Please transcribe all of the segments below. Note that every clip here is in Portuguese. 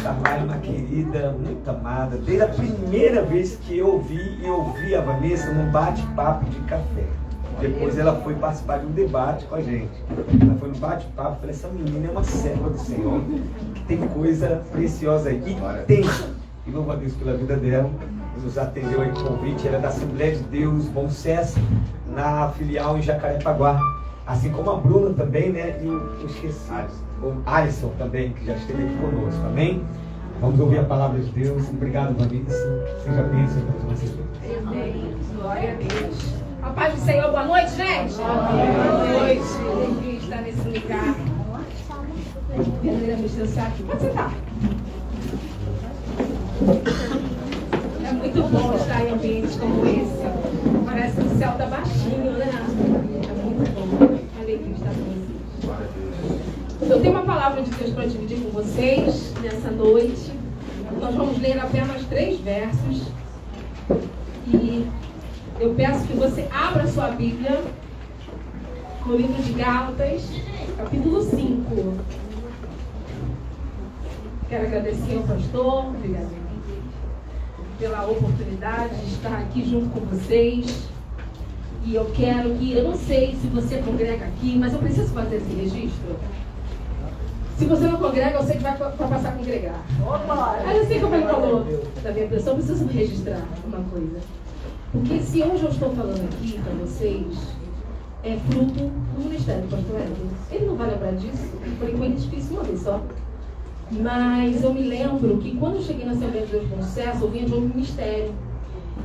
Carvalho, uma querida, muito amada. Desde a primeira vez que eu ouvi a Vanessa num bate-papo de café. Depois ela foi participar de um debate com a gente. Ela foi no bate-papo, falei, essa menina é uma serva do Senhor, que tem coisa preciosa aí. E tem. E louvo a Deus pela vida dela. Nos atendeu aí com o convite. Ela é da Assembleia de Deus, Bom Sucesso, na filial em Jacarepaguá. Assim como a Bruna também, né? E eu esqueci. O Alisson também, que já esteve aqui conosco. Amém? Vamos ouvir a palavra de Deus. Obrigado, Vanessa. Seja bênção para você. Amém. Glória a Deus. A paz do Senhor, boa noite, gente. Boa noite. Alegria estar nesse lugar. Verdadeiramente dançar aqui. Pode sentar. É muito bom estar em ambientes como esse. Parece que o céu está baixinho, né? É muito bom. Alegria estar com vocês. Eu tenho uma palavra de Deus para dividir com vocês nessa noite. Nós vamos ler apenas 3 versos. E eu peço que você abra sua Bíblia no livro de Gálatas, capítulo 5. Quero agradecer ao pastor, obrigada, pela oportunidade de estar aqui junto com vocês. E eu quero que, eu não sei se você congrega aqui, mas eu preciso fazer esse registro. Se você não congrega, eu sei que vai passar a congregar. Mas eu sei como ele falou da minha pessoa, eu preciso registrar uma coisa. Porque se hoje eu estou falando aqui para vocês, é fruto do ministério do pastor Edson. Ele não vai lembrar disso, por enquanto difícil uma vez só. Mas eu me lembro que quando eu cheguei na Assembleia de Deus Bom Sucesso, eu vinha de um ministério.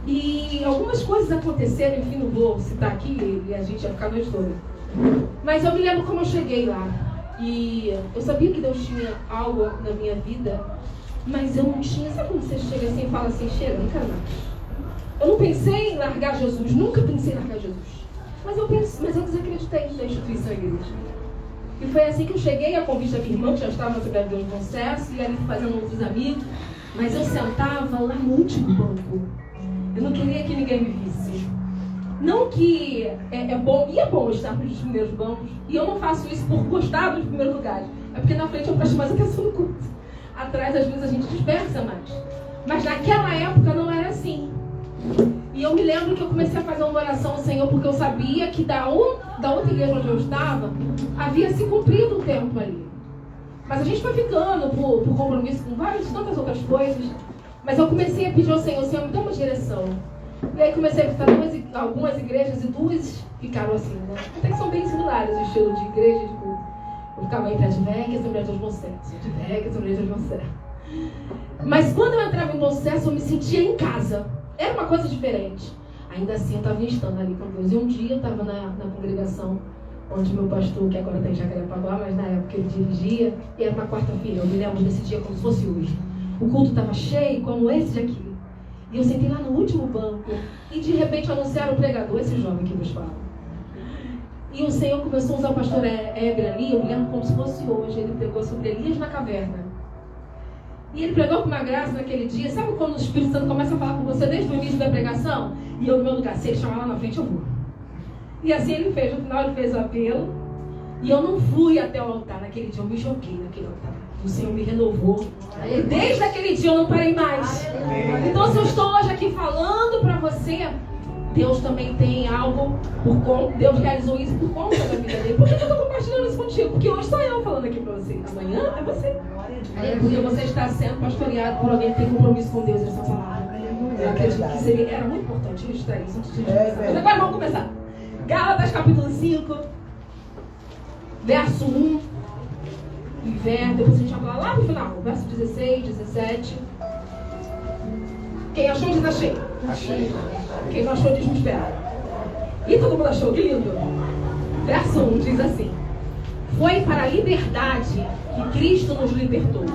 E algumas coisas aconteceram, enfim, não vou citar aqui, e a gente ia ficar a noite toda. Mas eu me lembro como eu cheguei lá. E eu sabia que Deus tinha algo na minha vida, mas eu não tinha. Sabe quando você chega assim e fala assim, chega, não quero mais. Eu não pensei em largar Jesus, nunca pensei em largar Jesus. Mas eu desacreditei da instituição igreja. E foi assim que eu cheguei a convite da minha irmã, que já estava na Assembleia de Deus Bom Sucesso, e ali fazendo outros amigos. Mas eu sentava lá no último banco. Eu não queria que ninguém me visse. Não que é bom, e é bom estar nos primeiros bancos, e eu não faço isso por gostar dos primeiros lugares. É porque na frente eu presto mais atenção no culto. Atrás, às vezes, a gente dispersa mais. Mas naquela época não era assim. E eu me lembro que eu comecei a fazer uma oração ao Senhor, porque eu sabia que da outra igreja onde eu estava, havia se cumprido o tempo ali. Mas a gente foi ficando por compromisso com tantas outras coisas. Mas eu comecei a pedir ao Senhor, Senhor, me dá uma direção. E aí comecei a visitar algumas igrejas e 2 ficaram assim, né? Até que são bem similares o estilo de igreja, tipo, eu ficava entre a Advec e a Assembleia de Deus Bom Sucesso. Advec e a Assembleia de Deus Bom Sucesso. Mas quando eu entrava em Bom Sucesso, eu me sentia em casa. Era uma coisa diferente. Ainda assim, eu estava estando ali com Deus. E um dia eu estava na congregação onde meu pastor, que agora está em Jacarepaguá, mas na época ele dirigia, e era uma quarta-feira. Eu me lembro desse dia como se fosse hoje. O culto estava cheio, como esse daqui. E eu sentei lá no último banco. E de repente anunciaram o pregador, esse jovem que vos fala. E o Senhor começou a usar o pastor Heber ali, eu me lembro como se fosse hoje. Ele pregou sobre Elias na caverna. E ele pregou com uma graça naquele dia. Sabe quando o Espírito Santo começa a falar com você desde o início da pregação? E eu no meu lugar, se ele chamar lá na frente, eu vou. E assim ele fez. No final ele fez o apelo. E eu não fui até o altar naquele dia. Eu me joguei naquele altar. O Senhor me renovou. E desde aquele dia eu não parei mais. Então se eu estou hoje aqui falando para você, Deus também tem algo por conta. Deus realizou isso por conta da vida dele. Por que eu estou compartilhando isso contigo? Porque hoje sou eu falando aqui para você. Amanhã é você. Porque você está sendo pastoreado por alguém que tem compromisso com Deus nessa palavra. Eu acredito que era muito importante registrar isso antes de começar. Mas agora vamos começar. Gálatas capítulo 5, verso 1. Depois a gente vai falar lá no final, verso 16, 17. Quem achou diz achei. Achei. Quem não achou diz me espera. E todo mundo achou, que lindo. Verso 1 diz assim: foi para a liberdade que Cristo nos libertou.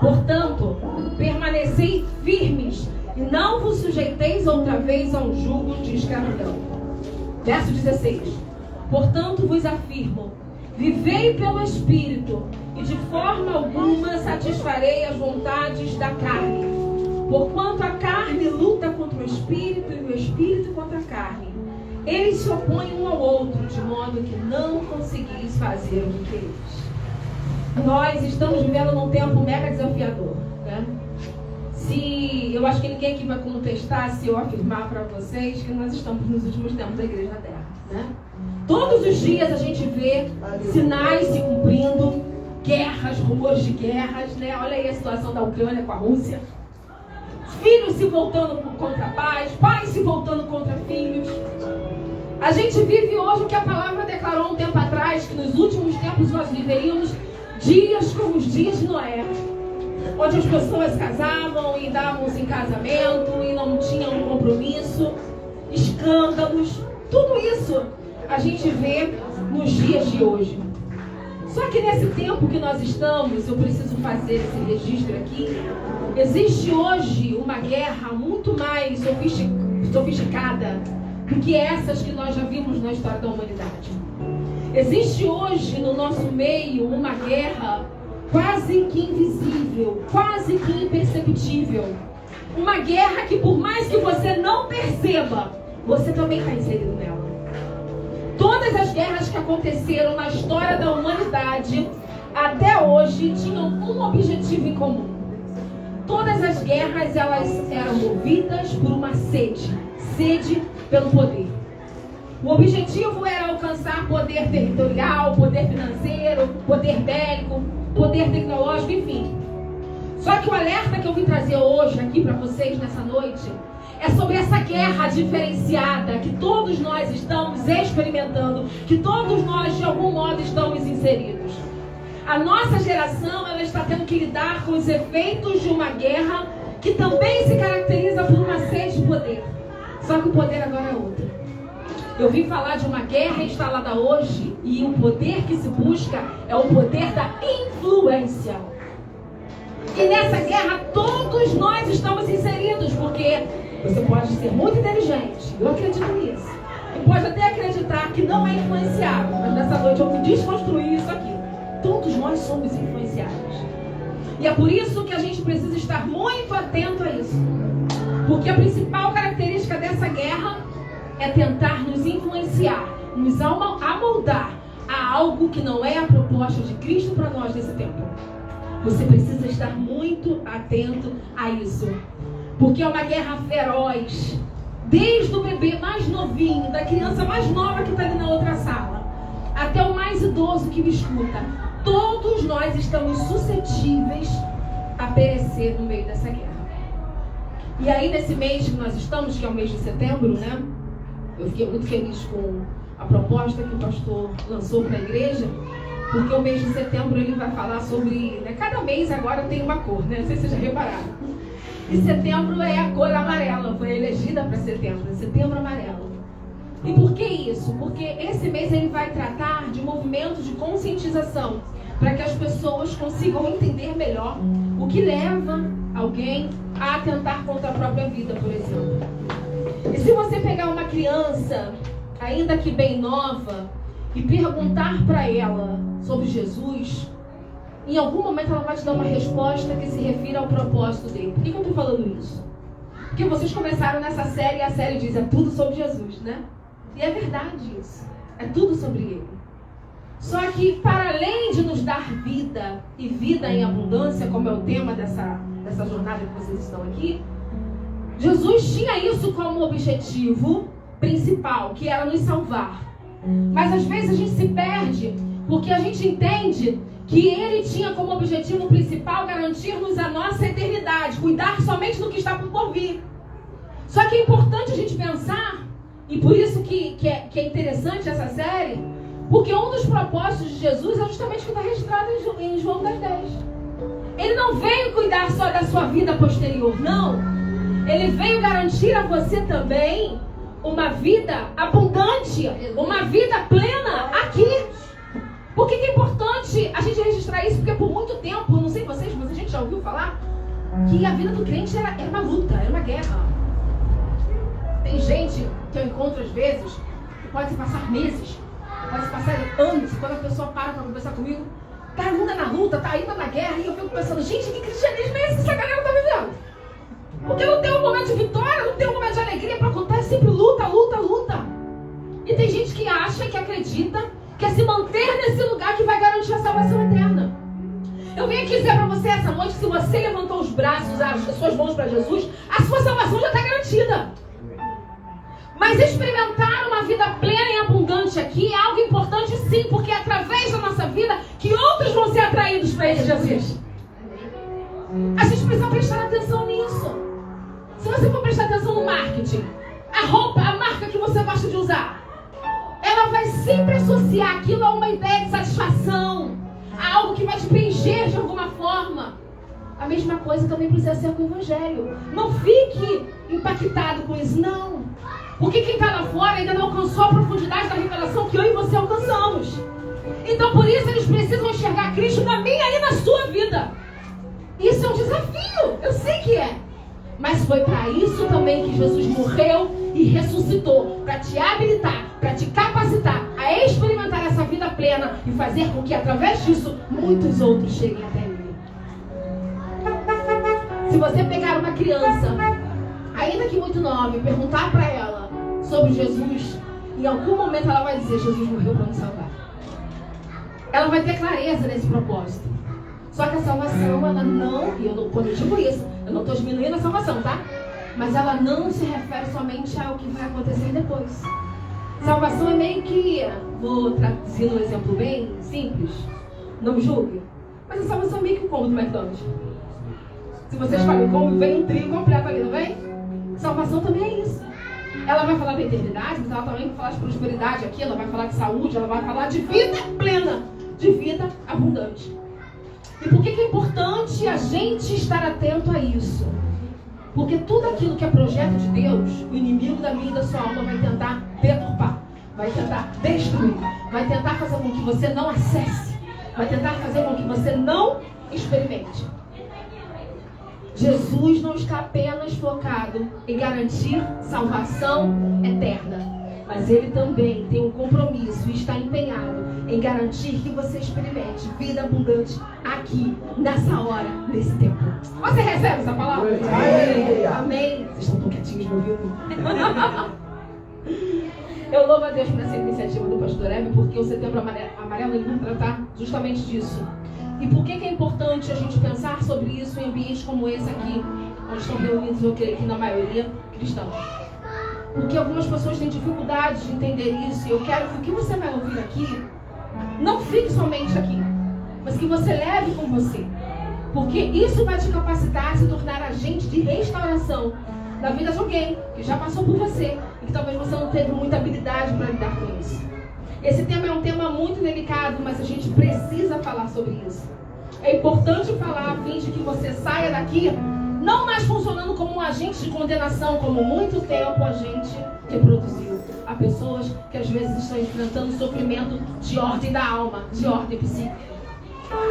Portanto, permanecei firmes e não vos sujeiteis outra vez a um jugo de escravidão. Verso 16. Portanto vos afirmo, vivei pelo Espírito, e de forma alguma satisfarei as vontades da carne. Porquanto a carne luta contra o Espírito, e o Espírito contra a carne. Eles se opõem um ao outro, de modo que não conseguis fazer o que quereis. nós estamos vivendo num tempo mega desafiador, né? Eu acho que ninguém aqui vai contestar se eu afirmar para vocês que nós estamos nos últimos tempos da Igreja na Terra, né? Todos os dias a gente vê sinais se cumprindo, guerras, rumores de guerras, né? Olha aí a situação da Ucrânia com a Rússia. Filhos se voltando contra pais, pais se voltando contra filhos. A gente vive hoje o que a palavra declarou um tempo atrás, que nos últimos tempos nós viveríamos dias como os dias de Noé, onde as pessoas casavam e davam em casamento e não tinham um compromisso, escândalos, tudo isso a gente vê nos dias de hoje. Só que nesse tempo que nós estamos, eu preciso fazer esse registro aqui, existe hoje uma guerra muito mais sofisticada do que essas que nós já vimos na história da humanidade. Existe hoje no nosso meio uma guerra quase que invisível, quase que imperceptível. Uma guerra que por mais que você não perceba, você também está inserido nela. Todas as guerras que aconteceram na história da humanidade até hoje tinham um objetivo em comum. Todas as guerras elas eram movidas por uma sede pelo poder. O objetivo era alcançar poder territorial, poder financeiro, poder bélico, poder tecnológico, enfim. Só que o alerta que eu vim trazer hoje aqui para vocês nessa noite é sobre essa guerra diferenciada que todos nós estamos experimentando, que todos nós de algum modo estamos inseridos. A nossa geração ela está tendo que lidar com os efeitos de uma guerra que também se caracteriza por uma sede de poder. Só que o poder agora é outro. Eu vim falar de uma guerra instalada hoje e o poder que se busca é o poder da influência. E nessa guerra todos nós estamos inseridos, porque você pode ser muito inteligente, eu acredito nisso. E pode até acreditar que não é influenciável, mas nessa noite eu vou desconstruir isso aqui. Todos nós somos influenciados. E é por isso que a gente precisa estar muito atento a isso. Porque a principal característica dessa guerra é tentar nos influenciar, nos amoldar a algo que não é a proposta de Cristo para nós nesse tempo. Você precisa estar muito atento a isso. Porque é uma guerra feroz. Desde o bebê mais novinho, da criança mais nova que está ali na outra sala, até o mais idoso que me escuta. Todos nós estamos suscetíveis a perecer no meio dessa guerra. E aí nesse mês que nós estamos, que é o mês de setembro, né? Eu fiquei muito feliz com a proposta que o pastor lançou para a igreja, porque o mês de setembro ele vai falar sobre, né, cada mês agora tem uma cor, né? Não sei se vocês já repararam. E setembro é a cor amarela, foi elegida para setembro amarelo. E por que isso? Porque esse mês ele vai tratar de movimentos de conscientização, para que as pessoas consigam entender melhor o que leva alguém a atentar contra a própria vida, por exemplo. E se você pegar uma criança, ainda que bem nova, e perguntar para ela sobre Jesus, em algum momento ela vai te dar uma resposta que se refira ao propósito dele. Por que eu estou falando isso? Porque vocês começaram nessa série e a série diz, é tudo sobre Jesus, né? E é verdade isso. É tudo sobre ele. Só que para além de nos dar vida, e vida em abundância, como é o tema dessa jornada que vocês estão aqui, Jesus tinha isso como objetivo principal, que era nos salvar. Mas às vezes a gente se perde, porque a gente entende que ele tinha como objetivo principal garantir-nos a nossa eternidade, cuidar somente do que está por vir. Só que é importante a gente pensar, e por isso que é interessante essa série, porque um dos propósitos de Jesus é justamente o que está registrado em João 10:10. Ele não veio cuidar só da sua vida posterior, não. Ele veio garantir a você também uma vida abundante, uma vida plena aqui. Por que é importante a gente registrar isso? Porque por muito tempo, não sei vocês, mas a gente já ouviu falar que a vida do crente era uma luta, era uma guerra. Tem gente que eu encontro às vezes, que pode se passar meses, pode se passar anos, e quando a pessoa para conversar comigo, tá ainda na luta, tá ainda na guerra, e eu fico pensando, gente, que cristianismo é esse que essa galera tá vivendo? Porque não tem um momento de vitória, não tem um momento de alegria para contar, é sempre luta, luta, luta. E tem gente que acha, que acredita, que é se manter nesse lugar que vai garantir a salvação eterna. Eu venho aqui dizer para você essa noite, se você levantou os braços, as suas mãos para Jesus, a sua salvação já está garantida. Mas experimentar uma vida plena e abundante aqui é algo importante sim, porque é através da nossa vida que outros vão ser atraídos para esse Jesus. A gente precisa prestar atenção nisso. Se você for prestar atenção no marketing, a roupa, a marca que você gosta de usar, ela vai sempre associar aquilo a uma ideia de satisfação, a algo que vai te preencher de alguma forma. A mesma coisa também precisa ser com o Evangelho. Não fique impactado com isso, não. Porque quem está lá fora ainda não alcançou a profundidade da revelação que eu e você alcançamos. Então por isso eles precisam enxergar Cristo na minha e na sua vida. Isso é um desafio, eu sei que é. Mas foi para isso também que Jesus morreu e ressuscitou, para te habilitar, para te capacitar a experimentar essa vida plena e fazer com que através disso muitos outros cheguem até Ele. Se você pegar uma criança, ainda que muito nova, e perguntar para ela sobre Jesus, em algum momento ela vai dizer: Jesus morreu para me salvar. Ela vai ter clareza nesse propósito. Só que a salvação, ela não, quando eu digo isso, eu não estou diminuindo a salvação, tá? Mas ela não se refere somente ao que vai acontecer depois. Salvação é meio que, vou traduzir um exemplo bem simples, não me julgue, mas a salvação é meio que o combo do McDonald's. Se você escolhe o combo, vem um trio completo ali, não vem? Salvação também é isso. Ela vai falar da eternidade, mas ela também vai falar de prosperidade aqui, ela vai falar de saúde, ela vai falar de vida plena, de vida abundante. E por que é importante a gente estar atento a isso? Porque tudo aquilo que é projeto de Deus, o inimigo da minha e da sua alma vai tentar deturpar, vai tentar destruir, vai tentar fazer com que você não acesse, vai tentar fazer com que você não experimente. Jesus não está apenas focado em garantir salvação eterna, mas Ele também tem um compromisso e está empenhado em garantir que você experimente vida abundante aqui, nessa hora, nesse tempo. Você recebe essa palavra? Amém. Amém. Vocês estão tão quietinhos me ouvindo? Eu louvo a Deus por essa iniciativa do pastor Hebe, porque o Setembro Amarelo ele vai tratar justamente disso. E por que é importante a gente pensar sobre isso em ambientes como esse aqui, onde estão reunidos, eu creio que na maioria, cristãos? Porque algumas pessoas têm dificuldade de entender isso, e eu quero que o que você vai ouvir aqui não fique somente aqui, mas que você leve com você. Porque isso vai te capacitar a se tornar agente de restauração da vida de alguém que já passou por você e que talvez você não teve muita habilidade para lidar com isso. Esse tema é um tema muito delicado, mas a gente precisa falar sobre isso. É importante falar a fim de que você saia daqui não mais funcionando como um agente de condenação, como muito tempo a gente reproduziu. Há pessoas que às vezes estão enfrentando sofrimento de ordem da alma, de ordem psíquica.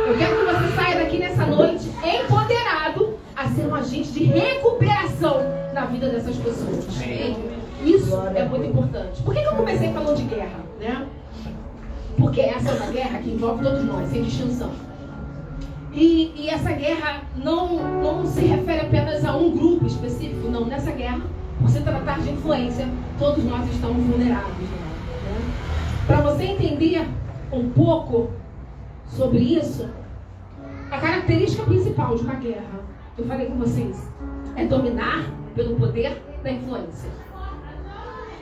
Eu quero que você saia daqui nessa noite empoderado a ser um agente de recuperação na vida dessas pessoas. Isso é muito importante. Por que eu comecei falando de guerra, né? Porque essa é uma guerra que envolve todos nós, sem distinção. E essa guerra não se refere apenas a um grupo específico, não. Nessa guerra, por se tratar de influência, todos nós estamos vulneráveis. Né? Para você entender um pouco sobre isso, a característica principal de uma guerra, eu falei com vocês, é dominar pelo poder da influência.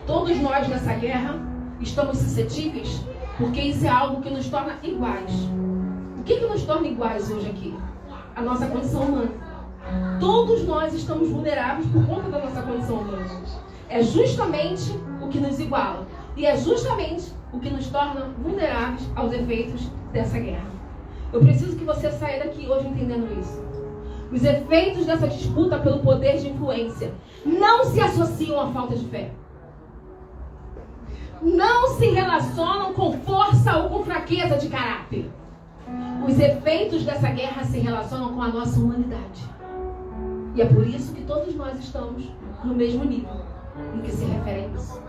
Todos nós nessa guerra estamos suscetíveis, porque isso é algo que nos torna iguais. O que nos torna iguais hoje aqui? A nossa condição humana. Todos nós estamos vulneráveis por conta da nossa condição humana. É justamente o que nos iguala. E é justamente o que nos torna vulneráveis aos efeitos dessa guerra. Eu preciso que você saia daqui hoje entendendo isso. Os efeitos dessa disputa pelo poder de influência não se associam à falta de fé. Não se relacionam com força ou com fraqueza de caráter. Os efeitos dessa guerra se relacionam com a nossa humanidade. E é por isso que todos nós estamos no mesmo nível em que se refere a isso.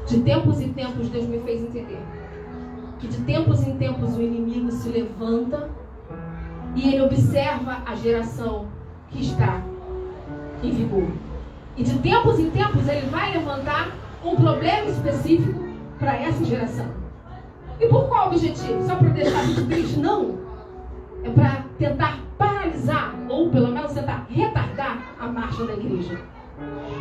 De tempos em tempos, Deus me fez entender que de tempos em tempos o inimigo se levanta e ele observa a geração que está em vigor. E de tempos em tempos ele vai levantar um problema específico para essa geração. E por qual objetivo? Só para deixar a gente triste? Não. é para tentar paralisar, ou pelo menos tentar retardar a marcha da igreja.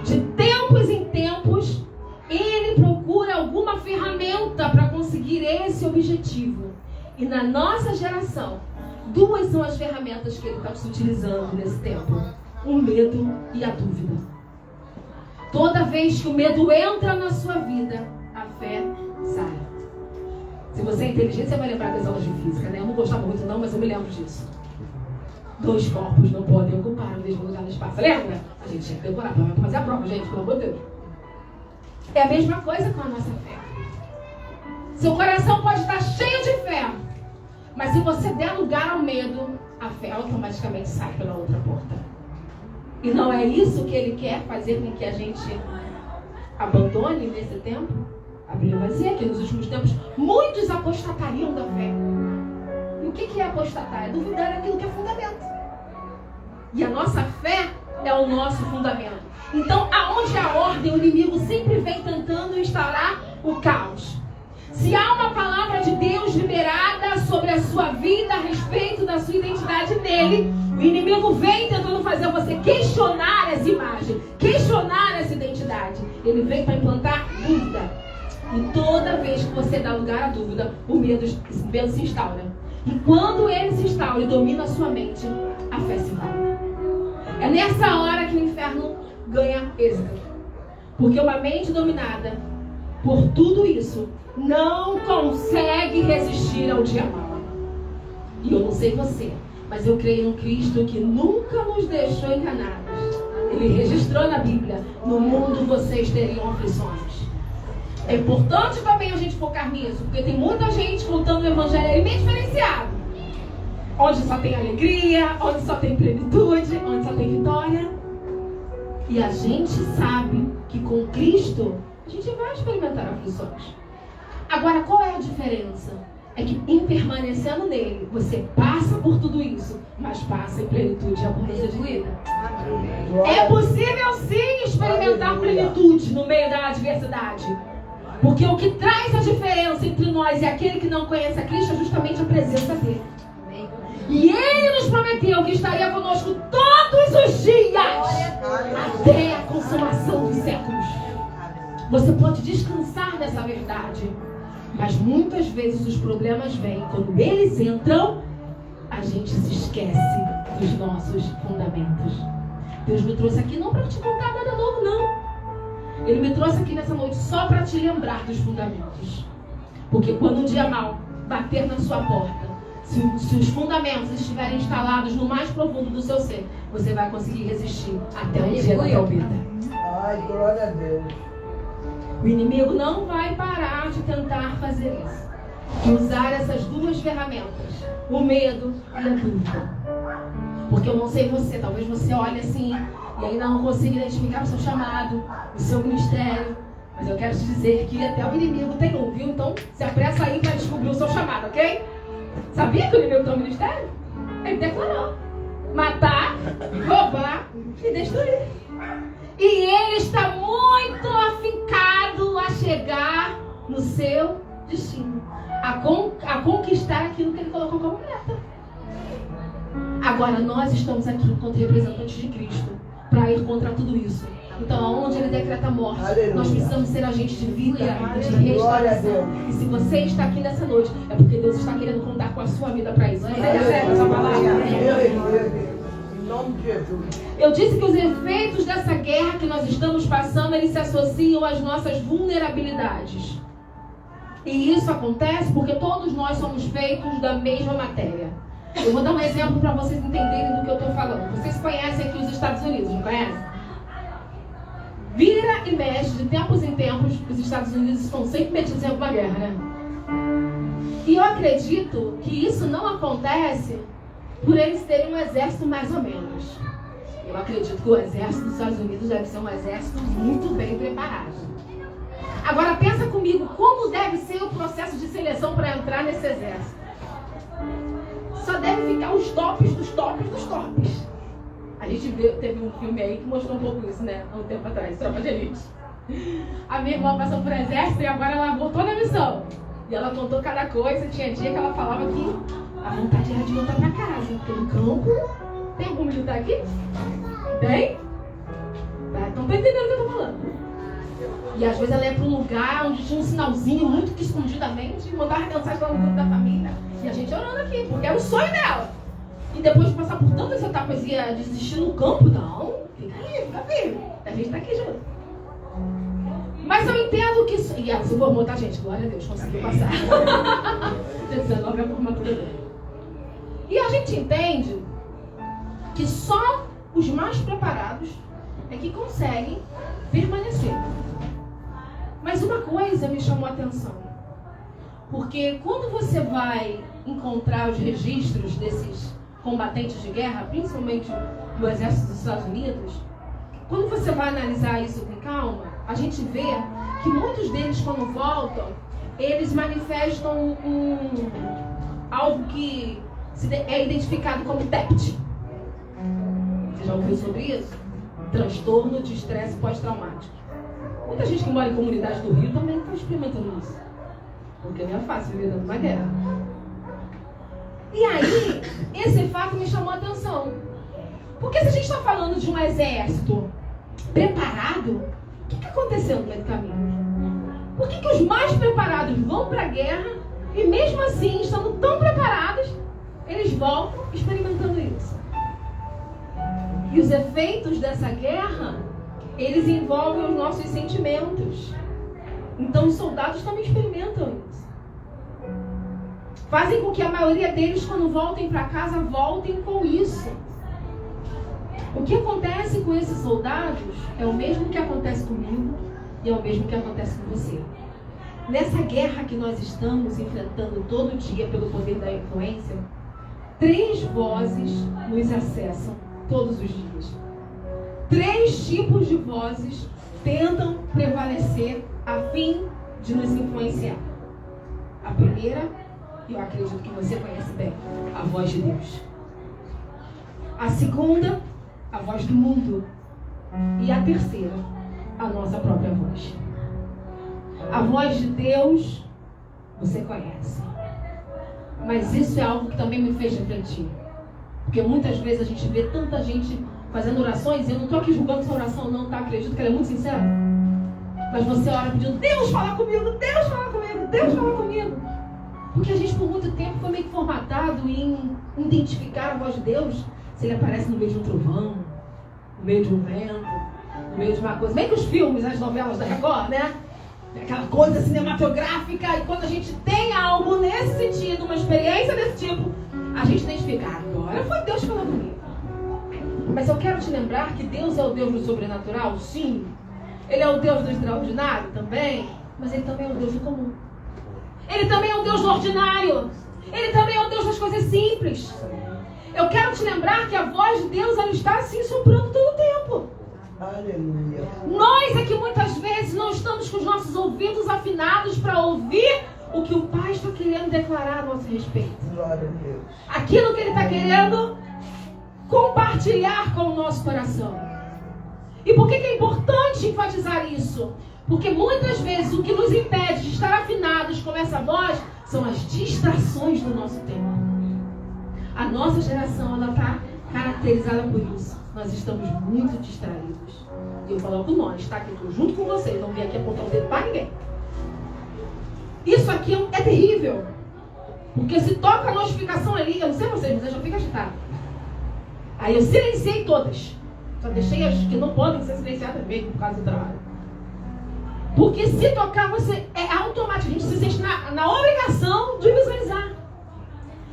De tempos em tempos, ele procura alguma ferramenta para conseguir esse objetivo. E na nossa geração, duas são as ferramentas que ele está se utilizando nesse tempo: o medo e a dúvida. Toda vez que o medo entra na sua vida, a fé sai. Se você é inteligente, você vai lembrar das aulas de física, né? Eu não gostava muito não, mas eu me lembro disso. 2 corpos não podem ocupar o mesmo lugar no espaço. Lembra? A gente tinha que decorar para fazer a prova, gente, pelo amor de Deus. É a mesma coisa com a nossa fé. Seu coração pode estar cheio de fé, mas se você der lugar ao medo, a fé automaticamente sai pela outra porta. E não é isso que ele quer fazer com que a gente abandone nesse tempo? A Bíblia vai dizer que nos últimos tempos muitos apostatariam da fé. E o que é apostatar? É duvidar daquilo que é fundamento. E a nossa fé é o nosso fundamento. Então, aonde há ordem, o inimigo sempre vem tentando instaurar o caos. Se há uma palavra de Deus liberada sobre a sua vida, a respeito da sua identidade nele, o inimigo vem tentando fazer você questionar essa imagem, questionar essa identidade. Ele vem para implantar dúvida. E toda vez que você dá lugar à dúvida, o medo se instaura. E quando ele se instaura e domina a sua mente, a fé se vai. É nessa hora que o inferno ganha êxito. Porque uma mente dominada por tudo isso não consegue resistir ao dia mau. E eu não sei você, mas eu creio no Cristo que nunca nos deixou enganados. Ele registrou na Bíblia: no mundo vocês teriam aflições. É importante também a gente focar nisso, porque tem muita gente contando o evangelho meio diferenciado, onde só tem alegria, onde só tem plenitude, onde só tem vitória. E a gente sabe que com Cristo a gente vai experimentar aflições. Agora, qual é a diferença? É que em permanecendo nele, você passa por tudo isso, mas passa em plenitude e abundância de vida. É possível sim experimentar plenitude no meio da adversidade. Porque o que traz a diferença entre nós e aquele que não conhece a Cristo é justamente a presença dele. E ele nos prometeu que estaria conosco todos os dias, até a consumação dos séculos. Você pode descansar nessa verdade. Mas muitas vezes os problemas vêm. Quando eles entram, a gente se esquece dos nossos fundamentos. Deus me trouxe aqui não para te contar nada novo, não. Ele me trouxe aqui nessa noite só para te lembrar dos fundamentos. Porque quando um dia mau bater na sua porta, se os fundamentos estiverem instalados no mais profundo do seu ser, você vai conseguir resistir até o dia da tormenta. Ai, glória a Deus. O inimigo não vai parar de tentar fazer isso. E usar essas duas ferramentas, o medo e a dúvida. Porque eu não sei você, talvez você olhe assim e ainda não consiga identificar o seu chamado, o seu ministério. Mas eu quero te dizer que até o inimigo tem um, viu? Então se apressa aí para descobrir o seu chamado, ok? Sabia que o inimigo tem um ministério? Ele declarou: matar, roubar e destruir. E ele está muito afincado a chegar no seu destino, a conquistar aquilo que ele colocou como meta. Agora nós estamos aqui enquanto representantes de Cristo para ir contra tudo isso. Então, aonde ele decreta a morte, Aleluia. nós precisamos ser agentes de vida e de restauração. E se você está aqui nessa noite, é porque Deus está querendo contar com a sua vida para isso. Você recebe essa palavra? Em nome de Jesus. Eu disse que os efeitos dessa guerra que nós estamos passando, eles se associam às nossas vulnerabilidades. E isso acontece porque todos nós somos feitos da mesma matéria. Eu vou dar um exemplo para vocês entenderem do que eu estou falando. Vocês conhecem aqui os Estados Unidos, não conhecem? Vira e mexe, de tempos em tempos, os Estados Unidos estão sempre metidos em alguma guerra, né? E eu acredito que isso não acontece por eles terem um exército mais ou menos. Eu acredito que o exército dos Estados Unidos deve ser um exército muito bem preparado. Agora pensa comigo, como deve ser o processo de seleção para entrar nesse exército? Só deve ficar os tops dos tops dos tops. A gente teve um filme aí que mostrou um pouco isso, né? Há um tempo atrás, Tropa de Elite. A minha irmã passou por exército e agora ela voltou na missão. E ela contou cada coisa, tinha dia que ela falava que a vontade era de voltar para casa, porque no campo, tem algum militar aqui? Tem? Então tá entendendo o que eu tô falando. E às vezes ela ia para um lugar onde tinha um sinalzinho muito que escondidamente e mandava mensagem lá no grupo da família. E a gente orando aqui, porque era o sonho dela. E depois de passar por tantas etapas, ia desistir no campo? Não, fica aí, fica firme. A gente tá aqui junto. Mas eu entendo que isso... E ela se formou, tá, gente? Glória a Deus, conseguiu passar. 19 é a formatura dela. E a gente entende que só os mais preparados é que conseguem permanecer. Mas uma coisa me chamou a atenção. Porque quando você vai encontrar os registros desses combatentes de guerra, principalmente no exército dos Estados Unidos, quando você vai analisar isso com calma, a gente vê que muitos deles, quando voltam, eles manifestam algo que é identificado como TEPT. Você já ouviu sobre isso? Transtorno de estresse pós-traumático. Muita gente que mora em comunidade do Rio também está experimentando isso. Porque não é fácil viver dentro de uma guerra. E aí, esse fato me chamou a atenção. Porque se a gente está falando de um exército preparado, o que aconteceu no meio do caminho? Por que os mais preparados vão para a guerra e mesmo assim, estando tão preparados, eles voltam experimentando isso? E os efeitos dessa guerra, eles envolvem os nossos sentimentos. Então os soldados também experimentam isso. Fazem com que a maioria deles, quando voltem para casa, voltem com isso. O que acontece com esses soldados é o mesmo que acontece comigo e é o mesmo que acontece com você. Nessa guerra que nós estamos enfrentando todo dia pelo poder da influência, 3 vozes nos acessam todos os dias. 3 tipos de vozes tentam prevalecer a fim de nos influenciar. A primeira, eu acredito que você conhece bem, a voz de Deus. A segunda, a voz do mundo. E a terceira, a nossa própria voz. A voz de Deus, você conhece. Mas isso é algo que também me fez refletir. Porque muitas vezes a gente vê tanta gente fazendo orações, e eu não estou aqui julgando essa oração não, tá? Acredito que ela é muito sincera. Mas você ora pedindo, Deus fala comigo, Deus fala comigo, Deus fala comigo. Porque a gente por muito tempo foi meio que formatado em identificar a voz de Deus, se ele aparece no meio de um trovão, no meio de um vento, no meio de uma coisa. Meio que os filmes, as novelas da Record, né? Aquela coisa cinematográfica, e quando a gente tem algo nesse sentido, uma experiência desse tipo, a gente identifica, agora foi Deus falando comigo. Mas eu quero te lembrar que Deus é o Deus do sobrenatural, sim. Ele é o Deus do extraordinário também, mas Ele também é o Deus do comum. Ele também é o Deus do ordinário. Ele também é o Deus das coisas simples. Eu quero te lembrar que a voz de Deus, ela está assim soprando todo o tempo. Aleluia. Nós é que muitas vezes não estamos com os nossos ouvidos afinados para ouvir o que o Pai está querendo declarar a nosso respeito. Glória a Deus. Aquilo que Ele está querendo compartilhar com o nosso coração. E por que é importante enfatizar isso? Porque muitas vezes o que nos impede de estar afinados com essa voz são as distrações do nosso tempo. A nossa geração, ela está caracterizada por isso. Nós estamos muito distraídos. E eu coloco nós, tá? Que eu estou junto com vocês, não vim aqui apontar o dedo para ninguém. Isso aqui é terrível. Porque se toca a notificação ali, eu não sei vocês, mas eu já fico agitada. Aí eu silenciei todas. Só deixei as que não podem ser silenciadas mesmo por causa do trabalho. Porque se tocar, você é automático. A gente se sente na obrigação de visualizar.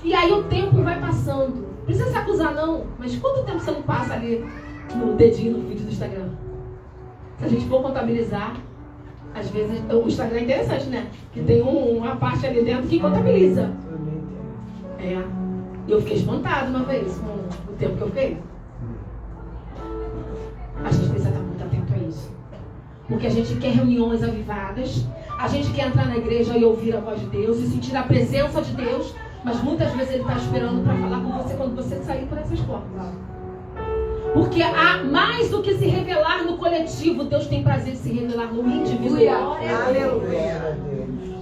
E aí o tempo vai passando. Não precisa se acusar não, mas quanto tempo você não passa ali no dedinho no feed do Instagram? Se a gente for contabilizar, às vezes o Instagram é interessante, né? Que tem uma parte ali dentro que contabiliza. É. Eu fiquei espantado uma vez com o tempo que eu fiquei. A gente precisa estar muito atento a isso. Porque a gente quer reuniões avivadas, a gente quer entrar na igreja e ouvir a voz de Deus e sentir a presença de Deus, mas muitas vezes Ele está esperando para falar com você quando você sair por essas portas. Porque há mais do que se revelar no coletivo, Deus tem prazer de se revelar no individual. Aleluia.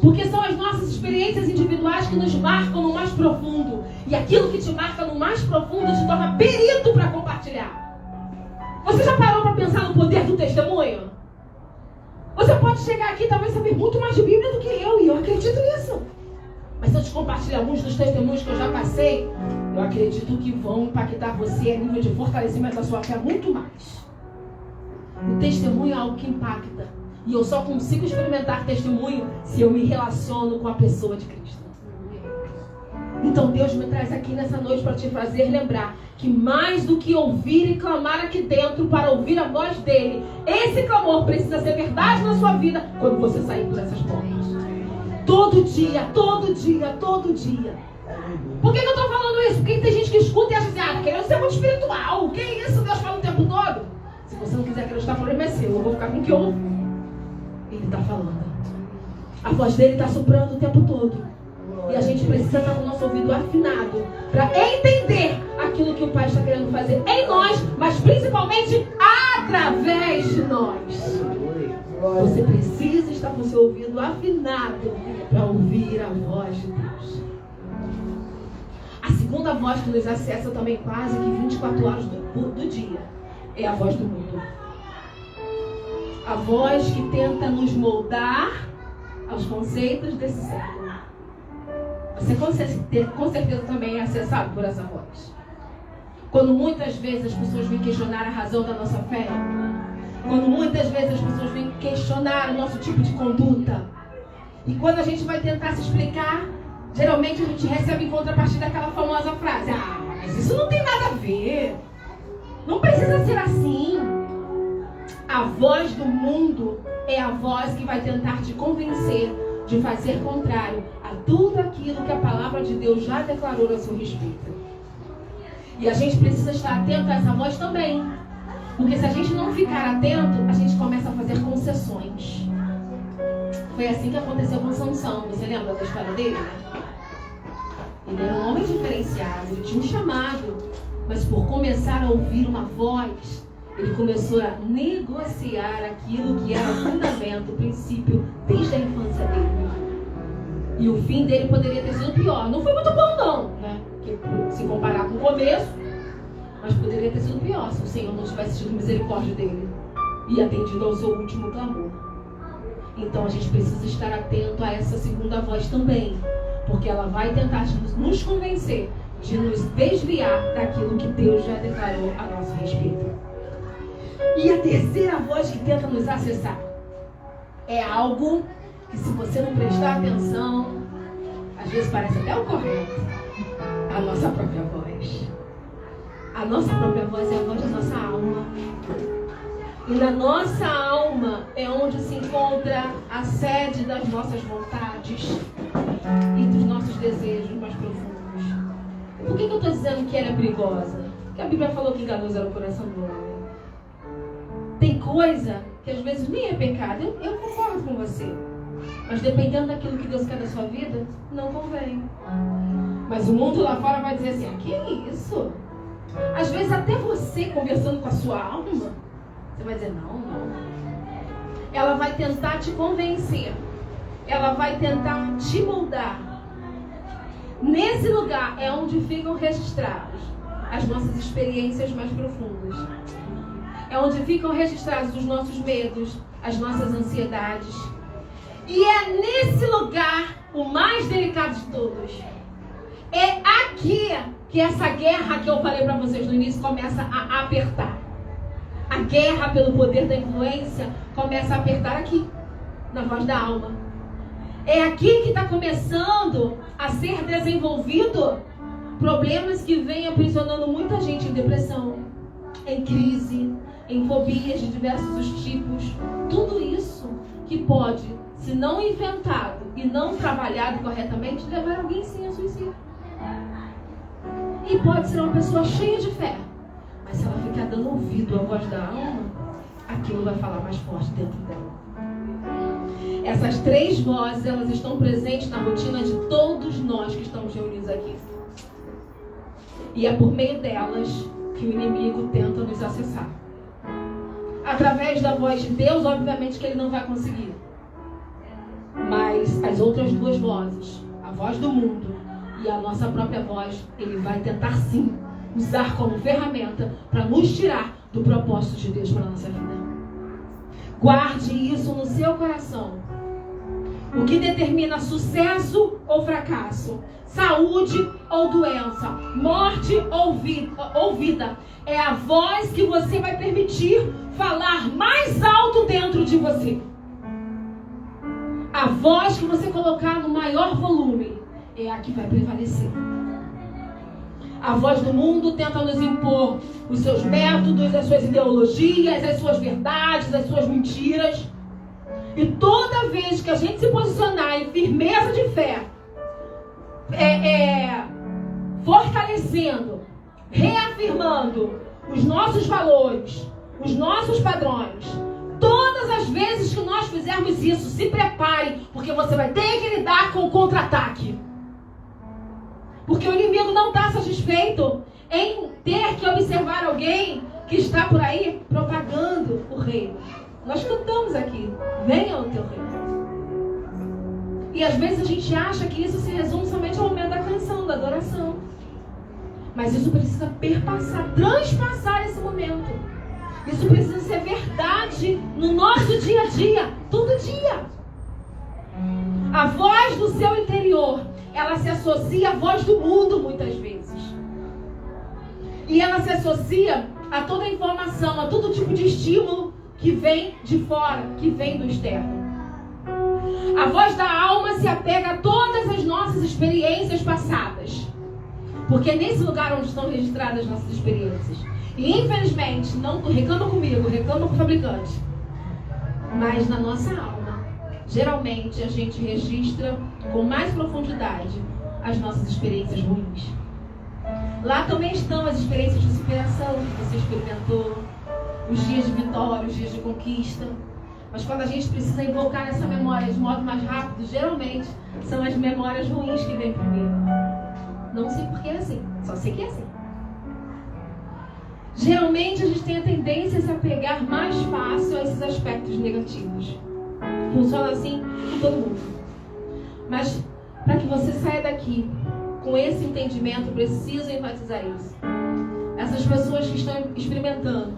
Porque são as nossas experiências individuais que nos marcam no mais profundo. E aquilo que te marca no mais profundo te torna perito para compartilhar. Você já parou para pensar no poder do testemunho? Você pode chegar aqui e talvez saber muito mais de Bíblia do que eu, e eu acredito nisso. Mas se eu te compartilhar alguns dos testemunhos que eu já passei, eu acredito que vão impactar você a nível de fortalecimento da sua fé muito mais. O testemunho é algo que impacta. E eu só consigo experimentar testemunho se eu me relaciono com a pessoa de Cristo. Então Deus me traz aqui nessa noite para te fazer lembrar que mais do que ouvir e clamar aqui dentro para ouvir a voz dele, esse clamor precisa ser verdade na sua vida quando você sair por essas portas. Todo dia, todo dia, todo dia. Por que eu estou falando isso? Porque tem gente que escuta e acha assim, ah, querendo ser muito espiritual. O que é isso? Deus fala o tempo todo. Se você não quiser acreditar, o problema é seu. Eu vou ficar com o que eu ouvo. Ele está falando. A voz dele está soprando o tempo todo. E a gente precisa estar com o nosso ouvido afinado para entender aquilo que o Pai está querendo fazer em nós, mas principalmente através de nós. Você precisa estar com o seu ouvido afinado para ouvir a voz de Deus. A segunda voz que nos acessa também quase que 24 horas do dia é a voz do mundo. A voz que tenta nos moldar aos conceitos desse século. Você com certeza também é acessado por essa voz. Quando muitas vezes as pessoas vêm questionar a razão da nossa fé, quando muitas vezes as pessoas vêm questionar o nosso tipo de conduta, e quando a gente vai tentar se explicar, geralmente a gente recebe em contrapartida aquela famosa frase: ah, mas isso não tem nada a ver, não precisa ser assim. A voz do mundo é a voz que vai tentar te convencer de fazer contrário a tudo aquilo que a palavra de Deus já declarou a seu respeito. E a gente precisa estar atento a essa voz também. Porque se a gente não ficar atento, a gente começa a fazer concessões. Foi assim que aconteceu com Sansão. Você lembra da história dele, né? Ele era um homem diferenciado, ele tinha um chamado. Mas por começar a ouvir uma voz, ele começou a negociar aquilo que era o fundamento, o princípio, desde a infância dele. E o fim dele poderia ter sido pior. Não foi muito bom não, né? Porque, se comparar com o começo, mas poderia ter sido pior se o Senhor não tivesse tido misericórdia dele e atendido ao seu último clamor. Então a gente precisa estar atento a essa segunda voz também, porque ela vai tentar nos convencer de nos desviar daquilo que Deus já declarou a nosso respeito. E a terceira voz que tenta nos acessar é algo que, se você não prestar atenção, às vezes parece até o correto. A nossa própria voz. A nossa própria voz é a voz da nossa alma. E na nossa alma é onde se encontra a sede das nossas vontades e dos nossos desejos mais profundos. Por que eu estou dizendo que ela é perigosa? Porque a Bíblia falou que enganoso era o coração do homem. Tem coisa que às vezes nem é pecado. Eu concordo com você. Mas dependendo daquilo que Deus quer da sua vida, não convém. Mas o mundo lá fora vai dizer assim, que é isso? Às vezes até você conversando com a sua alma, você vai dizer, não. Ela vai tentar te convencer. Ela vai tentar te moldar. Nesse lugar é onde ficam registradas as nossas experiências mais profundas. É onde ficam registrados os nossos medos, as nossas ansiedades. E é nesse lugar, o mais delicado de todos. É aqui que essa guerra que eu falei para vocês no início começa a apertar. A guerra pelo poder da influência começa a apertar aqui, na voz da alma. É aqui que está começando a ser desenvolvido problemas que vêm aprisionando muita gente em depressão, em crise, em fobias de diversos tipos. Tudo isso que pode, se não inventado e não trabalhado corretamente, levar alguém sim a suicídio. E pode ser uma pessoa cheia de fé, mas se ela ficar dando ouvido à voz da alma, aquilo vai falar mais forte dentro dela. Essas três vozes, elas estão presentes na rotina de todos nós que estamos reunidos aqui. E é por meio delas que o inimigo tenta nos acessar. Através da voz de Deus, obviamente que ele não vai conseguir. Mas as outras duas vozes, a voz do mundo e a nossa própria voz, ele vai tentar sim usar como ferramenta para nos tirar do propósito de Deus para a nossa vida. Guarde isso no seu coração. O que determina sucesso ou fracasso, saúde ou doença, morte ou vida, é a voz que você vai permitir falar mais alto dentro de você. A voz que você colocar no maior volume é a que vai prevalecer. A voz do mundo tenta nos impor os seus métodos, as suas ideologias, as suas verdades, as suas mentiras. E toda vez que a gente se posicionar em firmeza de fé, fortalecendo, reafirmando os nossos valores, os nossos padrões, todas as vezes que nós fizermos isso, se prepare, porque você vai ter que lidar com o contra-ataque. Porque o inimigo não está satisfeito em ter que observar alguém que está por aí propagando o reino. Nós cantamos aqui, venha o teu reino. E às vezes a gente acha que isso se resume somente ao momento da canção, da adoração. Mas isso precisa perpassar, transpassar esse momento. Isso precisa ser verdade no nosso dia a dia, todo dia. A voz do seu interior, ela se associa à voz do mundo muitas vezes. E ela se associa a toda a informação, a todo tipo de estímulo que vem de fora, que vem do externo. A voz da alma se apega a todas as nossas experiências passadas. Porque é nesse lugar onde estão registradas as nossas experiências. E infelizmente, não reclama comigo, reclama com o fabricante. Mas na nossa alma, geralmente a gente registra com mais profundidade as nossas experiências ruins. Lá também estão as experiências de superação que você experimentou, os dias de vitória, os dias de conquista. Mas quando a gente precisa invocar essa memória de modo mais rápido, geralmente são as memórias ruins que vêm primeiro. Não sei por que é assim, só sei que é assim. Geralmente a gente tem a tendência a se apegar mais fácil a esses aspectos negativos. Funciona assim com todo mundo. Mas para que você saia daqui com esse entendimento, preciso enfatizar isso. Essas pessoas que estão experimentando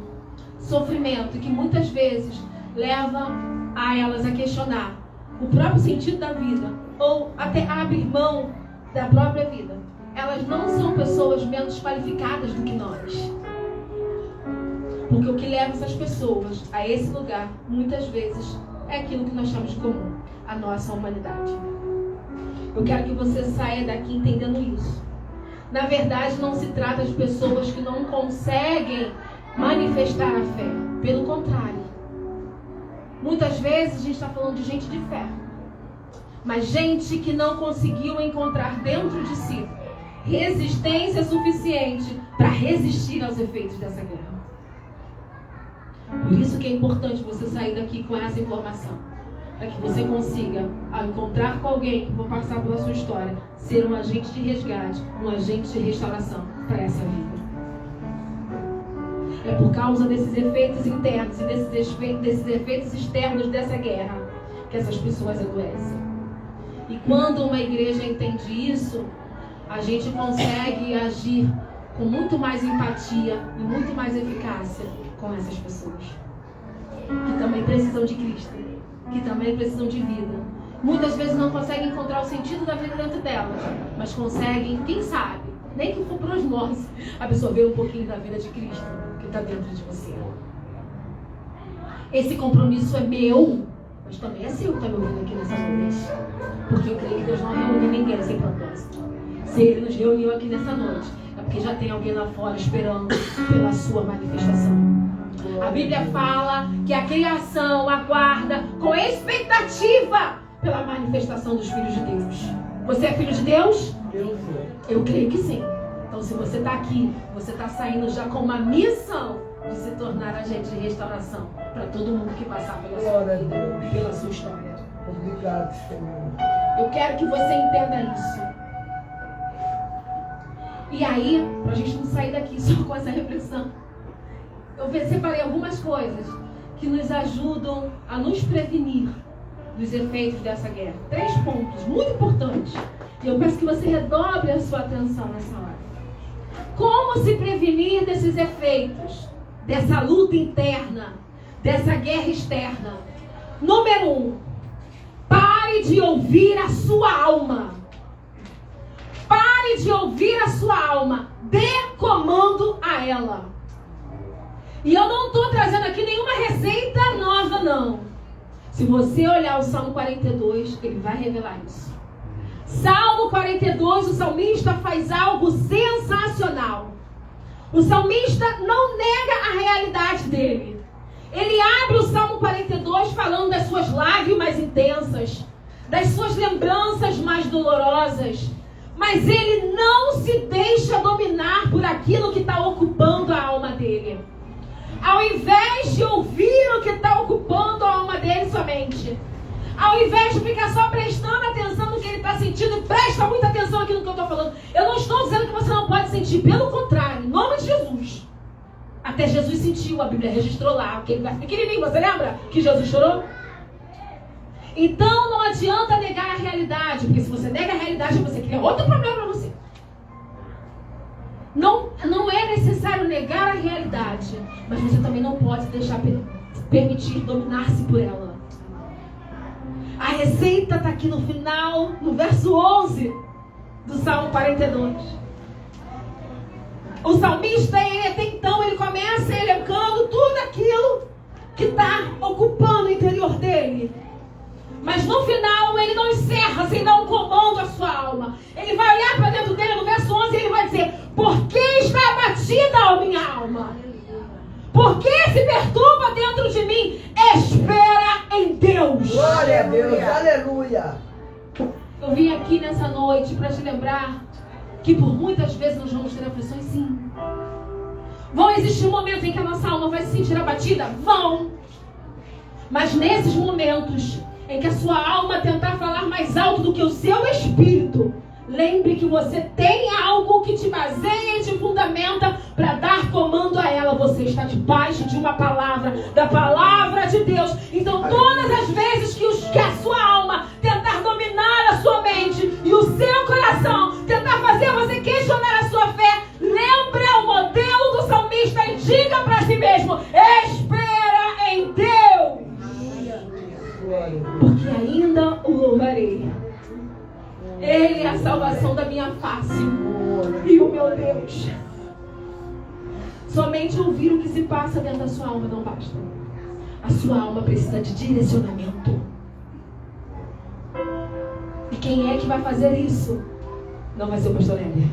sofrimento, que muitas vezes leva a elas a questionar o próprio sentido da vida, ou até a abrir mão da própria vida. Elas não são pessoas menos qualificadas do que nós. Porque o que leva essas pessoas a esse lugar, muitas vezes, é aquilo que nós chamamos de comum, a nossa humanidade. Eu quero que você saia daqui entendendo isso. Na verdade, não se trata de pessoas que não conseguem manifestar a fé. Pelo contrário. Muitas vezes a gente está falando de gente de fé. Mas gente que não conseguiu encontrar dentro de si resistência suficiente para resistir aos efeitos dessa guerra. Por isso que é importante você sair daqui com essa informação. Para que você consiga, ao encontrar com alguém que for passar pela sua história, ser um agente de resgate, um agente de restauração para essa vida. É por causa desses efeitos internos e desses efeitos externos dessa guerra que essas pessoas adoecem. E quando uma igreja entende isso, a gente consegue agir com muito mais empatia e muito mais eficácia com essas pessoas. Que também precisam de Cristo, que também precisam de vida. Muitas vezes não conseguem encontrar o sentido da vida dentro delas, mas conseguem, quem sabe, nem que for por osmose, absorver um pouquinho da vida de Cristo que está dentro de você. Esse compromisso é meu, mas também é seu que está me ouvindo aqui nessa noite. Porque eu creio que Deus não reúne ninguém sem propósito. Se Ele nos reuniu aqui nessa noite, é porque já tem alguém lá fora esperando pela sua manifestação. A Bíblia fala que a criação aguarda com expectativa pela manifestação dos filhos de Deus. Você é filho de Deus? Eu creio que sim. Então, se você está aqui, você está saindo já com uma missão de se tornar agente de restauração para todo mundo que passar pela sua vida e pela sua história. Obrigado, Senhor. Eu quero que você entenda isso. E aí, para a gente não sair daqui só com essa reflexão, eu separei algumas coisas que nos ajudam a nos prevenir dos efeitos dessa guerra. 3 pontos muito importantes. E eu peço que você redobre a sua atenção nessa hora. Como se prevenir desses efeitos, dessa luta interna, dessa guerra externa? Número 1, pare de ouvir a sua alma. Pare de ouvir a sua alma. Dê comando a ela. E eu não estou trazendo aqui nenhuma receita nova, não. Se você olhar o Salmo 42, ele vai revelar isso. Salmo 42, o salmista faz algo sensacional. O salmista não nega a realidade dele. Ele abre o Salmo 42 falando das suas lágrimas intensas, das suas lembranças mais dolorosas. Mas ele não se deixa dominar por aquilo que está ocupando a alma dele. Ao invés de ouvir o que está ocupando a alma dele somente, ao invés de ficar só prestando atenção no que ele está sentindo, e presta muita atenção aqui no que eu estou falando. Eu não estou dizendo que você não pode sentir, pelo contrário, em nome de Jesus. Até Jesus sentiu, a Bíblia registrou lá, aquele verso pequenininho, você lembra que Jesus chorou? Então não adianta negar a realidade, porque se você nega a realidade, você cria outro problema para você. Não é necessário negar a realidade, mas você também não pode deixar permitir dominar-se por ela. A receita está aqui no final, no verso 11 do Salmo 42. O salmista, até então, ele começa elencando tudo aquilo que está ocupando o interior dele. Mas no final, ele não encerra sem dar um comando à sua alma. Ele vai olhar para dentro dele no verso 11 e ele vai dizer: por que está abatida a minha alma? Por que se perturba dentro de mim? Espera em Deus. Glória a Deus, aleluia. Eu vim aqui nessa noite para te lembrar que por muitas vezes nós vamos ter aflições, sim. Vão existir momentos em que a nossa alma vai se sentir abatida? Vão. Mas nesses momentos em que a sua alma tentar falar mais alto do que o seu espírito, lembre que você tem algo que te baseia e te fundamenta para dar comando a ela. Você está debaixo de uma palavra, da palavra de Deus. Então todas as vezes que a sua alma tentar dominar a sua mente e o seu coração, tentar fazer você questionar a sua fé, lembre o modelo do salmista e diga para si mesmo: espera em Deus, porque ainda o louvarei. Ele é a salvação da minha face e o meu Deus. Somente ouvir o que se passa dentro da sua alma não basta. A sua alma precisa de direcionamento. E quem é que vai fazer isso? Não vai ser o pastor Heller,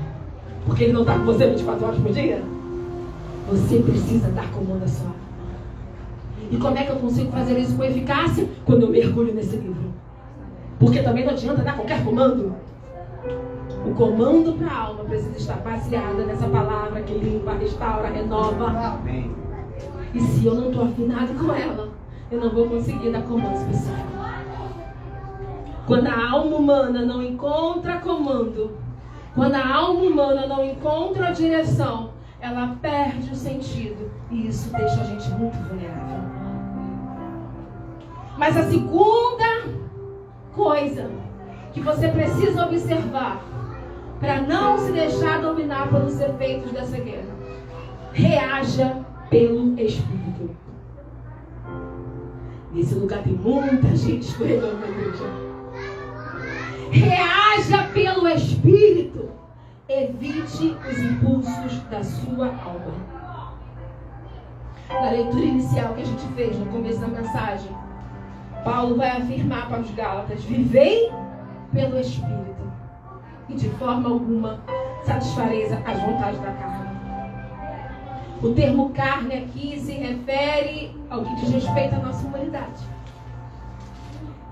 porque ele não está com você 24 horas por dia. Você precisa dar comando à sua alma. E como é que eu consigo fazer isso com eficácia? Quando eu mergulho nesse livro. Porque também não adianta dar qualquer comando. O comando para a alma precisa estar baseado nessa palavra que limpa, restaura, renova. Amém. E se eu não estou afinado com ela, eu não vou conseguir dar comando específico. Quando a alma humana não encontra comando, quando a alma humana não encontra a direção, ela perde o sentido. E isso deixa a gente muito vulnerável. Mas a segunda coisa que você precisa observar para não se deixar dominar pelos efeitos dessa guerra: reaja pelo Espírito. Nesse lugar tem muita gente escorregando na igreja. Reaja pelo Espírito. Evite os impulsos da sua alma. Na leitura inicial que a gente fez no começo da mensagem, Paulo vai afirmar para os Gálatas: vivei pelo Espírito, e de forma alguma satisfareis as vontades da carne. O termo carne aqui se refere ao que diz respeito à nossa humanidade.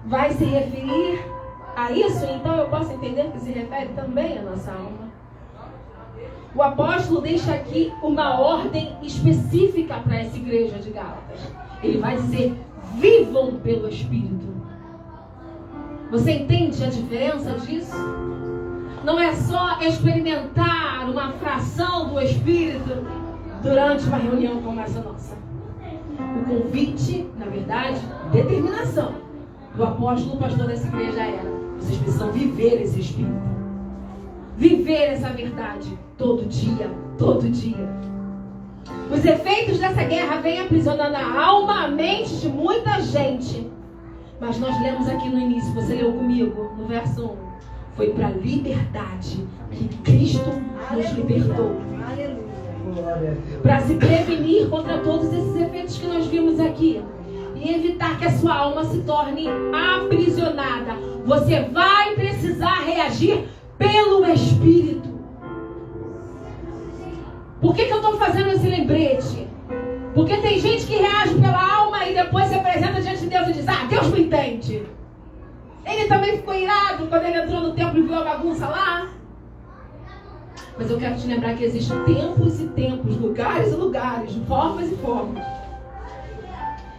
Vai se referir a isso, então eu posso entender que se refere também à nossa alma. O apóstolo deixa aqui uma ordem específica para essa igreja de Gálatas. Ele vai dizer: vivam pelo Espírito. Você entende a diferença disso? Não é só experimentar uma fração do Espírito durante uma reunião como essa nossa. O convite, na verdade, determinação do apóstolo, pastor dessa igreja era: vocês precisam viver esse Espírito. Viver essa verdade todo dia, todo dia. Os efeitos dessa guerra vêm aprisionando a alma, a mente de muita gente. Mas nós lemos aqui no início, você leu comigo, no verso 1. Foi para a liberdade que Cristo nos libertou. Para se prevenir contra todos esses efeitos que nós vimos aqui. E evitar que a sua alma se torne aprisionada. Você vai precisar reagir pelo Espírito. Por que eu estou fazendo esse lembrete? Porque tem gente que reage pela alma e depois se apresenta diante de Deus e diz: ah, Deus me entende. Ele também ficou irado quando ele entrou no templo e viu a bagunça lá. Mas eu quero te lembrar que existem tempos e tempos, lugares e lugares, formas e formas.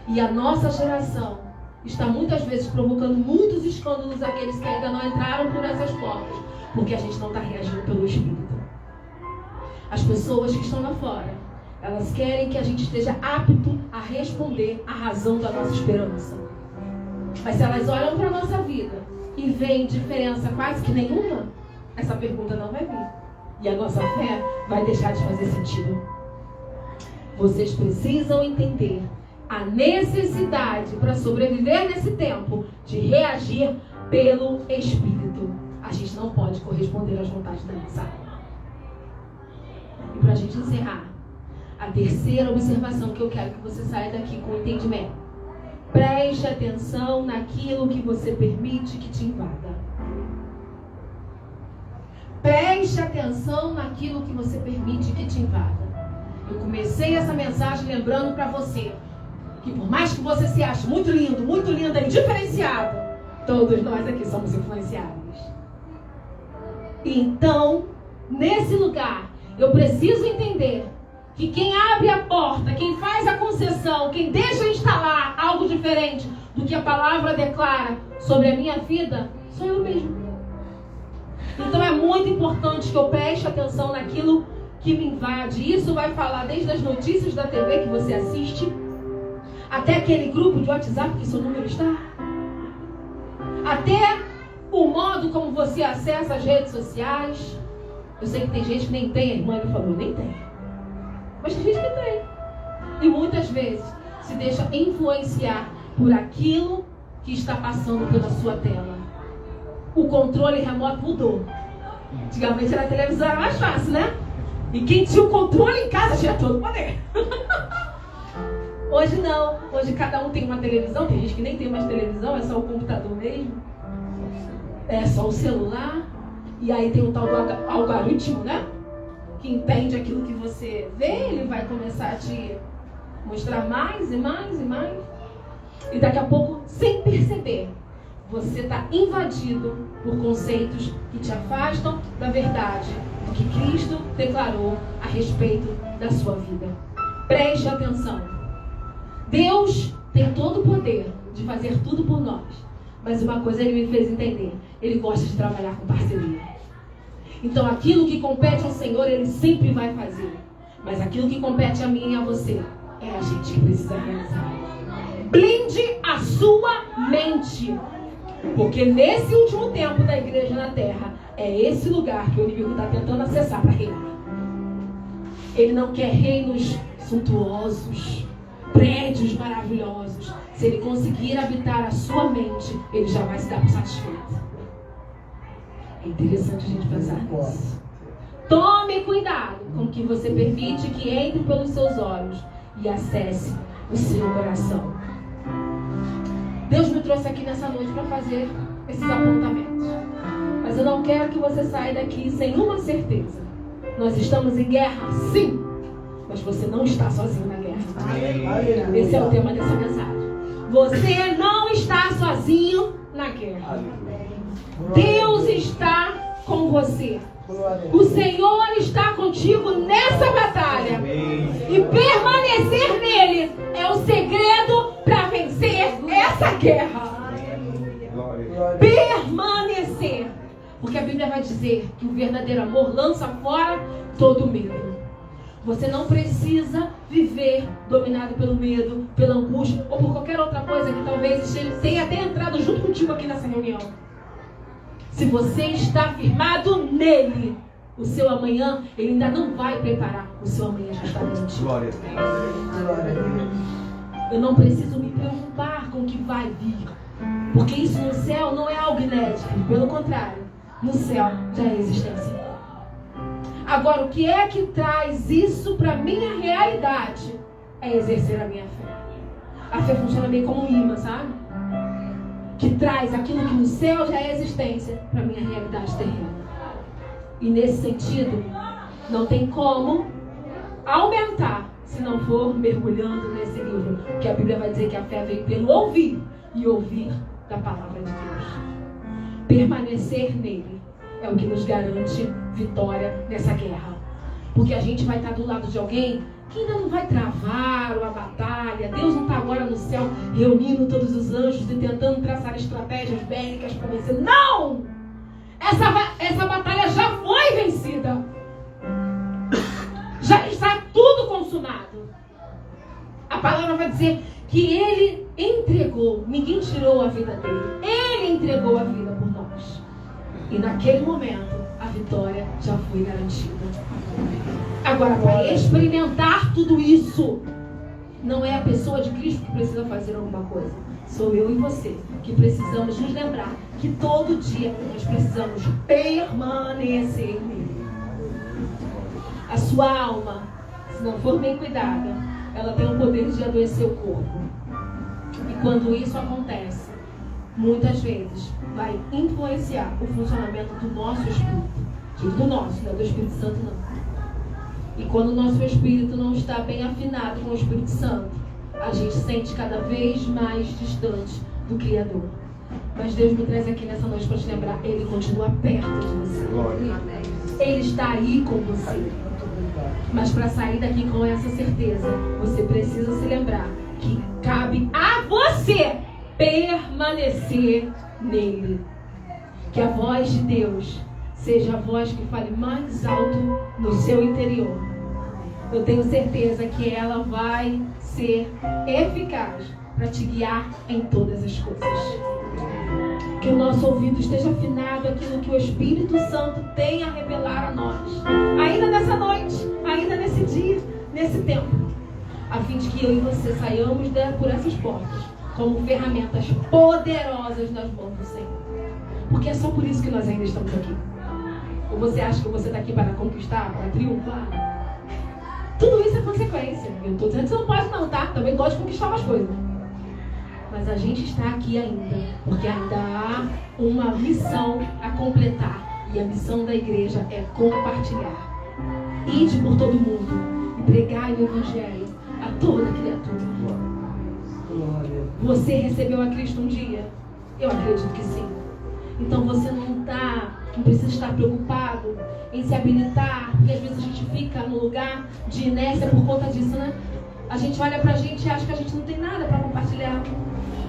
E a nossa geração está muitas vezes provocando muitos escândalos àqueles que ainda não entraram por essas portas, porque a gente não está reagindo pelo Espírito. As pessoas que estão lá fora, elas querem que a gente esteja apto a responder à razão da nossa esperança. Mas se elas olham para a nossa vida e veem diferença quase que nenhuma, essa pergunta não vai vir. E a nossa fé vai deixar de fazer sentido. Vocês precisam entender a necessidade para sobreviver nesse tempo de reagir pelo Espírito. A gente não pode corresponder às vontades da nossa alma. E para a gente encerrar, a terceira observação que eu quero que você saia daqui com entendimento. Preste atenção naquilo que você permite que te invada. Preste atenção naquilo que você permite que te invada. Eu comecei essa mensagem lembrando para você que por mais que você se ache muito lindo, muito linda e diferenciado, todos nós aqui somos influenciáveis. Então, nesse lugar, eu preciso entender que quem abre a porta, quem faz a concessão, quem deixa instalar algo diferente do que a palavra declara sobre a minha vida, sou eu mesmo. Então é muito importante que eu preste atenção naquilo que me invade. Isso vai falar desde as notícias da TV que você assiste, até aquele grupo de WhatsApp que seu número está, até o modo como você acessa as redes sociais. Eu sei que tem gente que nem tem, a irmã me falou, nem tem. Mas tem gente que tem. E muitas vezes se deixa influenciar por aquilo que está passando pela sua tela. O controle remoto mudou. Antigamente na televisão era mais fácil, né? E quem tinha o controle em casa tinha todo o poder. Hoje não. Hoje cada um tem uma televisão. Tem gente que nem tem mais televisão, é só o computador mesmo. É só o celular. E aí tem o tal do algoritmo, né? Que entende aquilo que você vê. Ele vai começar a te mostrar mais e mais e mais. E daqui a pouco, sem perceber, você está invadido por conceitos que te afastam da verdade, do que Cristo declarou a respeito da sua vida. Preste atenção. Deus tem todo o poder de fazer tudo por nós. Mas uma coisa ele me fez entender. Ele gosta de trabalhar com parceria. Então aquilo que compete ao Senhor, Ele sempre vai fazer. Mas aquilo que compete a mim e a você, é a gente que precisa realizar. Blinde a sua mente. Porque nesse último tempo da igreja na terra, é esse lugar que o inimigo está tentando acessar para reinar. Ele não quer reinos suntuosos, prédios maravilhosos. Se ele conseguir habitar a sua mente, ele já vai se dar por satisfeito. É interessante a gente pensar nisso. Tome cuidado com o que você permite que entre pelos seus olhos e acesse o seu coração. Deus me trouxe aqui nessa noite para fazer esses apontamentos. Mas eu não quero que você saia daqui sem uma certeza. Nós estamos em guerra, sim. Mas você não está sozinho na guerra. Esse é o tema dessa mensagem. Você não está sozinho na guerra. Deus está com você. O Senhor está contigo nessa batalha. E permanecer nele é o segredo para vencer essa guerra. Permanecer. Porque a Bíblia vai dizer que o verdadeiro amor lança fora todo medo. Você não precisa viver dominado pelo medo, pela angústia ou por qualquer outra coisa que talvez tenha até entrado junto Se você está firmado nele, o seu amanhã, ele ainda não vai preparar. O seu amanhã já está garantido. Glória a Deus. Glória a Deus. Eu não preciso me preocupar com o que vai vir. Porque isso no céu não é algo inédito. Pelo contrário, no céu já é existência. Agora, o que é que traz isso para a minha realidade? É exercer a minha fé. A fé funciona meio como um imã, sabe? Que traz aquilo que no céu já é existência para a minha realidade terrena. E nesse sentido, não tem como aumentar se não for mergulhando nesse livro. Porque a Bíblia vai dizer que a fé veio pelo ouvir e ouvir da palavra de Deus. Permanecer nele é o que nos garante vitória nessa guerra. Porque a gente vai estar do lado de alguém que ainda não vai travar uma batalha. Deus não está agora no céu reunindo todos os anjos e tentando traçar estratégias bélicas para vencer. Não! Essa batalha já foi vencida. Já está tudo consumado. A palavra vai dizer que ele entregou. Ninguém tirou a vida dele. Ele entregou a vida por nós. E naquele momento, a vitória já foi garantida. Agora, para experimentar tudo isso, não é a pessoa de Cristo que precisa fazer alguma coisa. Sou eu e você que precisamos nos lembrar que todo dia nós precisamos permanecer nele. A sua alma, se não for bem cuidada, ela tem o poder de adoecer o corpo. E quando isso acontece, muitas vezes vai influenciar o funcionamento do nosso espírito. Digo do nosso, não é do Espírito Santo não. E quando o nosso espírito não está bem afinado com o Espírito Santo, a gente sente cada vez mais distante do Criador. Mas Deus me traz aqui nessa noite para te lembrar, Ele continua perto de você. Ele está aí com você. Mas para sair daqui com essa certeza, você precisa se lembrar que cabe a você permanecer nele. Que a voz de Deus seja a voz que fale mais alto no seu interior. Eu tenho certeza que ela vai ser eficaz para te guiar em todas as coisas. Que o nosso ouvido esteja afinado àquilo que o Espírito Santo tem a revelar a nós. Ainda nessa noite, ainda nesse dia, nesse tempo. A fim de que eu e você saiamos por essas portas como ferramentas poderosas nas mãos do Senhor. Porque é só por isso que nós ainda estamos aqui. Ou você acha que você está aqui para conquistar, para triunfar? Tudo isso é consequência. Eu estou dizendo que você não pode não, tá? Também gosto de conquistar umas coisas. Mas a gente está aqui ainda, porque ainda há uma missão a completar. E a missão da igreja é compartilhar. Ide por todo mundo e pregai o Evangelho a toda criatura. Você recebeu a Cristo um dia? Eu acredito que sim. Então você não precisa estar preocupado em se habilitar, porque às vezes a gente fica no lugar de inércia por conta disso, né? A gente olha pra gente e acha que a gente não tem nada para compartilhar.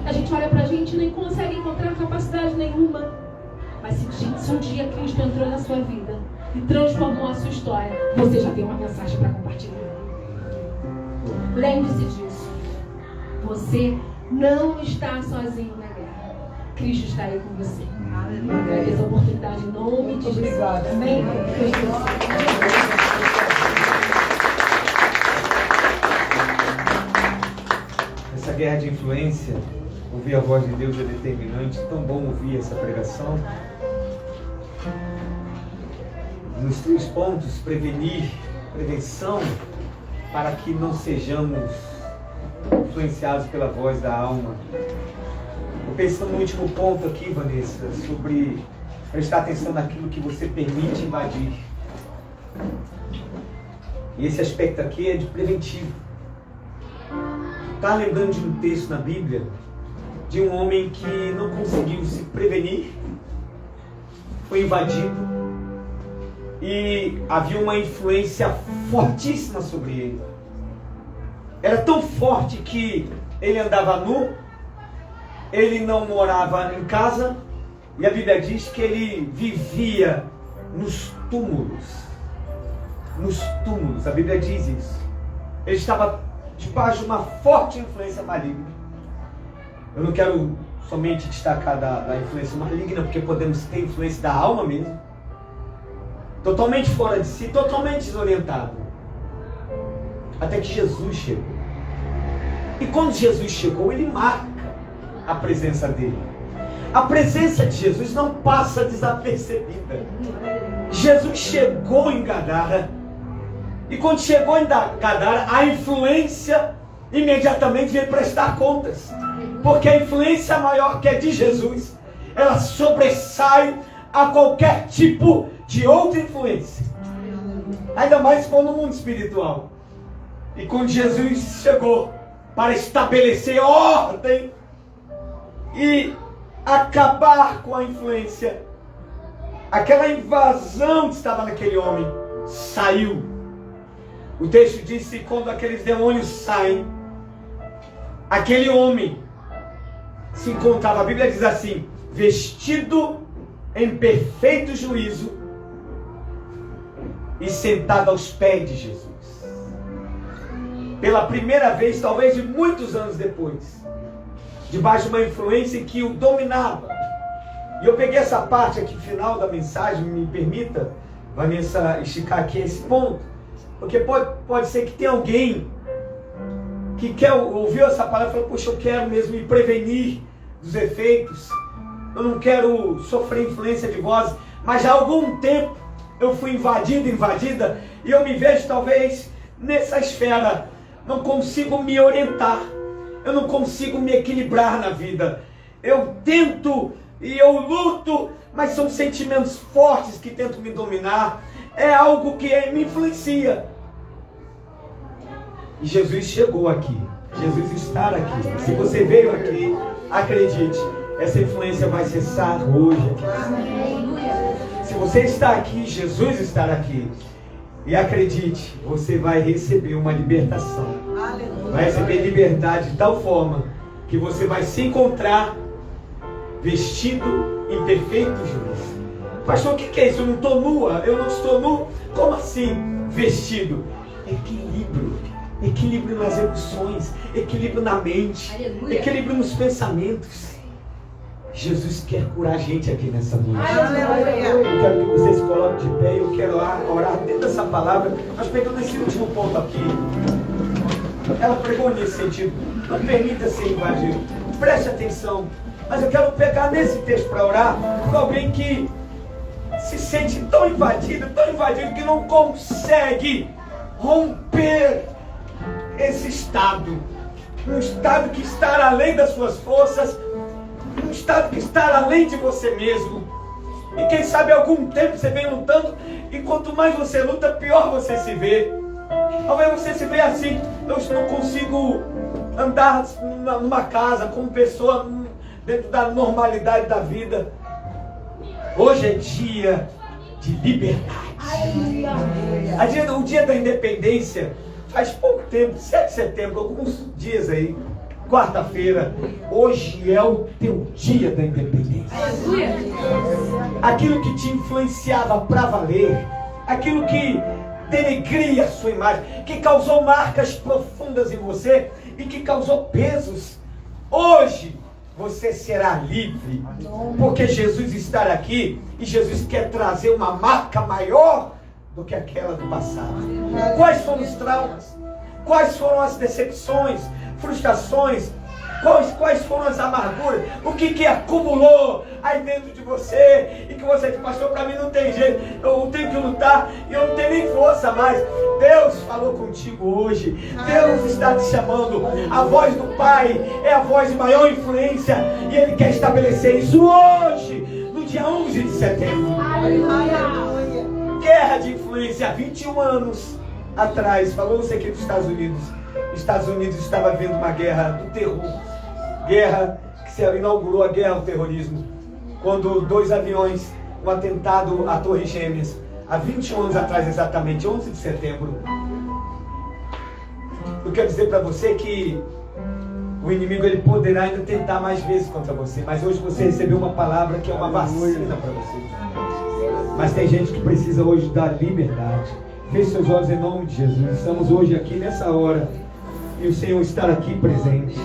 A gente olha pra gente e nem consegue encontrar capacidade nenhuma. Mas se um dia Cristo entrou na sua vida e transformou a sua história, você já tem uma mensagem para compartilhar. Lembre-se disso. Você não está sozinho na guerra. Cristo está aí com você. Agradeço essa oportunidade em nome de Jesus. Obrigada. Amém? Essa guerra de influência, ouvir a voz de Deus é determinante. Tão bom ouvir essa pregação. Nos 3 pontos, prevenção, para que não sejamos influenciados pela voz da alma. Eu pensando no último ponto aqui, Vanessa, sobre prestar atenção naquilo que você permite invadir. E esse aspecto aqui é de preventivo. Está lembrando de um texto na Bíblia de um homem que não conseguiu se prevenir, foi invadido e havia uma influência fortíssima sobre ele. Era tão forte que ele andava nu, ele não morava em casa e a Bíblia diz que ele vivia nos túmulos. Nos túmulos, a Bíblia diz isso. Ele estava debaixo de uma forte influência maligna. Eu não quero somente destacar da influência maligna, porque podemos ter influência da alma mesmo. Totalmente fora de si, totalmente desorientado. Até que Jesus chegou. E quando Jesus chegou, ele marca a presença dele. A presença de Jesus não passa desapercebida. Jesus chegou em Gadara. E quando chegou em Gadara, a influência imediatamente veio prestar contas. Porque a influência maior que é de Jesus, ela sobressai a qualquer tipo de outra influência. Ainda mais se for no mundo espiritual. E quando Jesus chegou para estabelecer ordem e acabar com a influência, aquela invasão que estava naquele homem saiu. O texto diz que quando aqueles demônios saem, aquele homem se encontrava, a Bíblia diz assim, vestido em perfeito juízo e sentado aos pés de Jesus. Pela primeira vez, talvez de muitos anos depois, debaixo de uma influência que o dominava. E eu peguei essa parte aqui, final da mensagem, me permita, Vanessa, esticar aqui esse ponto, porque pode ser que tenha alguém que ouviu essa palavra e falou, poxa, eu quero mesmo me prevenir dos efeitos, eu não quero sofrer influência de vozes, mas já há algum tempo eu fui invadida, e eu me vejo talvez nessa esfera, não consigo me orientar, eu não consigo me equilibrar na vida, eu tento e eu luto, mas são sentimentos fortes que tentam me dominar, é algo que me influencia. E Jesus chegou aqui, Jesus está aqui. Se você veio aqui, acredite, essa influência vai cessar hoje aqui. Se você está aqui, Jesus está aqui. E acredite, você vai receber uma libertação. Vai receber liberdade de tal forma que você vai se encontrar vestido em perfeito juízo. Pastor, o que é isso? Eu não estou nua, eu não estou nu. Como assim vestido? Equilíbrio. Equilíbrio nas emoções, equilíbrio na mente, equilíbrio nos pensamentos. Jesus quer curar a gente aqui nessa noite. Eu quero que vocês se coloquem de pé. Eu quero orar dentro dessa palavra. Nós pegamos esse último ponto aqui. Ela pregou nesse sentido. Não permita ser invadido. Preste atenção. Mas eu quero pegar nesse texto para orar por alguém que se sente tão invadido que não consegue romper esse estado. Um estado que está além das suas forças. Um estado que está além de você mesmo. E quem sabe há algum tempo você vem lutando, e quanto mais você luta, pior você se vê. Talvez você se vê assim, eu não consigo andar numa casa como pessoa dentro da normalidade da vida. Hoje é dia de liberdade. O dia da independência faz pouco tempo, 7 de setembro, alguns dias aí, quarta-feira. Hoje é o teu dia da independência. Aquilo que te influenciava para valer, aquilo que denegria a sua imagem, que causou marcas profundas em você e que causou pesos, hoje você será livre, porque Jesus está aqui e Jesus quer trazer uma marca maior do que aquela do passado. Quais foram os traumas? Quais foram as decepções, frustrações? Quais foram as amarguras? O que acumulou aí dentro de você? E que você diz, pastor, para mim não tem jeito, eu tenho que lutar e eu não tenho nem força mais. Deus falou contigo hoje. Deus está te chamando. A voz do Pai é a voz de maior influência e Ele quer estabelecer isso hoje, no dia 11 de setembro. Guerra de influência. Há 21 anos atrás, falou-se aqui dos Estados Unidos. Os Estados Unidos estava vendo uma guerra do terror. Guerra que se inaugurou a guerra ao terrorismo. Quando 2 aviões, um atentado à Torre Gêmeas, há 21 anos atrás exatamente, 11 de setembro. Eu quero dizer para você que o inimigo ele poderá ainda tentar mais vezes contra você, mas hoje você recebeu uma palavra que é uma vacina para você. Mas tem gente que precisa hoje da liberdade. Feche seus olhos em nome de Jesus. Estamos hoje aqui nessa hora e o Senhor está aqui presente.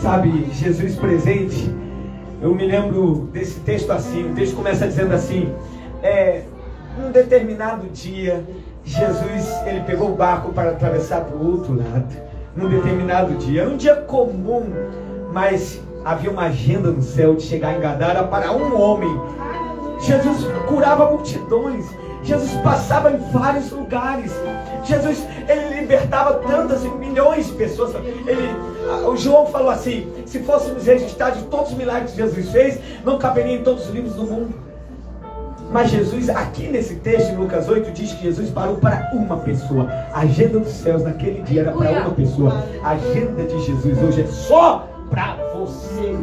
Sabe, Jesus presente. Eu me lembro desse texto assim. O texto começa dizendo assim: num determinado dia, Jesus, ele pegou o barco para atravessar para o outro lado. Num determinado dia, era um dia comum, mas havia uma agenda no céu de chegar em Gadara para um homem. Jesus curava multidões. Jesus passava em vários lugares. Jesus, ele libertava tantas milhões de pessoas. O João falou assim: se fôssemos registrar de todos os milagres que Jesus fez, não caberia em todos os livros do mundo. Mas Jesus, aqui nesse texto, em Lucas 8, diz que Jesus parou para uma pessoa. A agenda dos céus naquele dia era para uma pessoa. A agenda de Jesus hoje é só para você.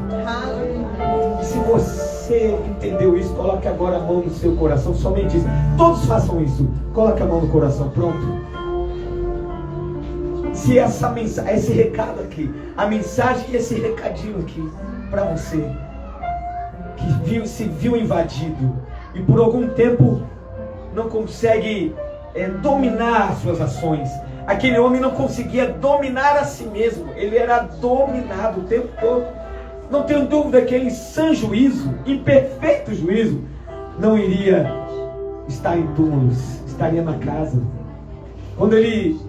E se você entendeu isso, coloque agora a mão no seu coração. Somente isso. Todos façam isso. Coloque a mão no coração. Pronto. Se essa mensagem, esse recado aqui, a mensagem e esse recadinho aqui para você que se viu invadido e por algum tempo não consegue dominar as suas ações. Aquele homem não conseguia dominar a si mesmo. Ele era dominado o tempo todo. Não tenho dúvida que ele, em sã juízo, em perfeito juízo, não iria estar em túmulos, estaria na casa. Quando ele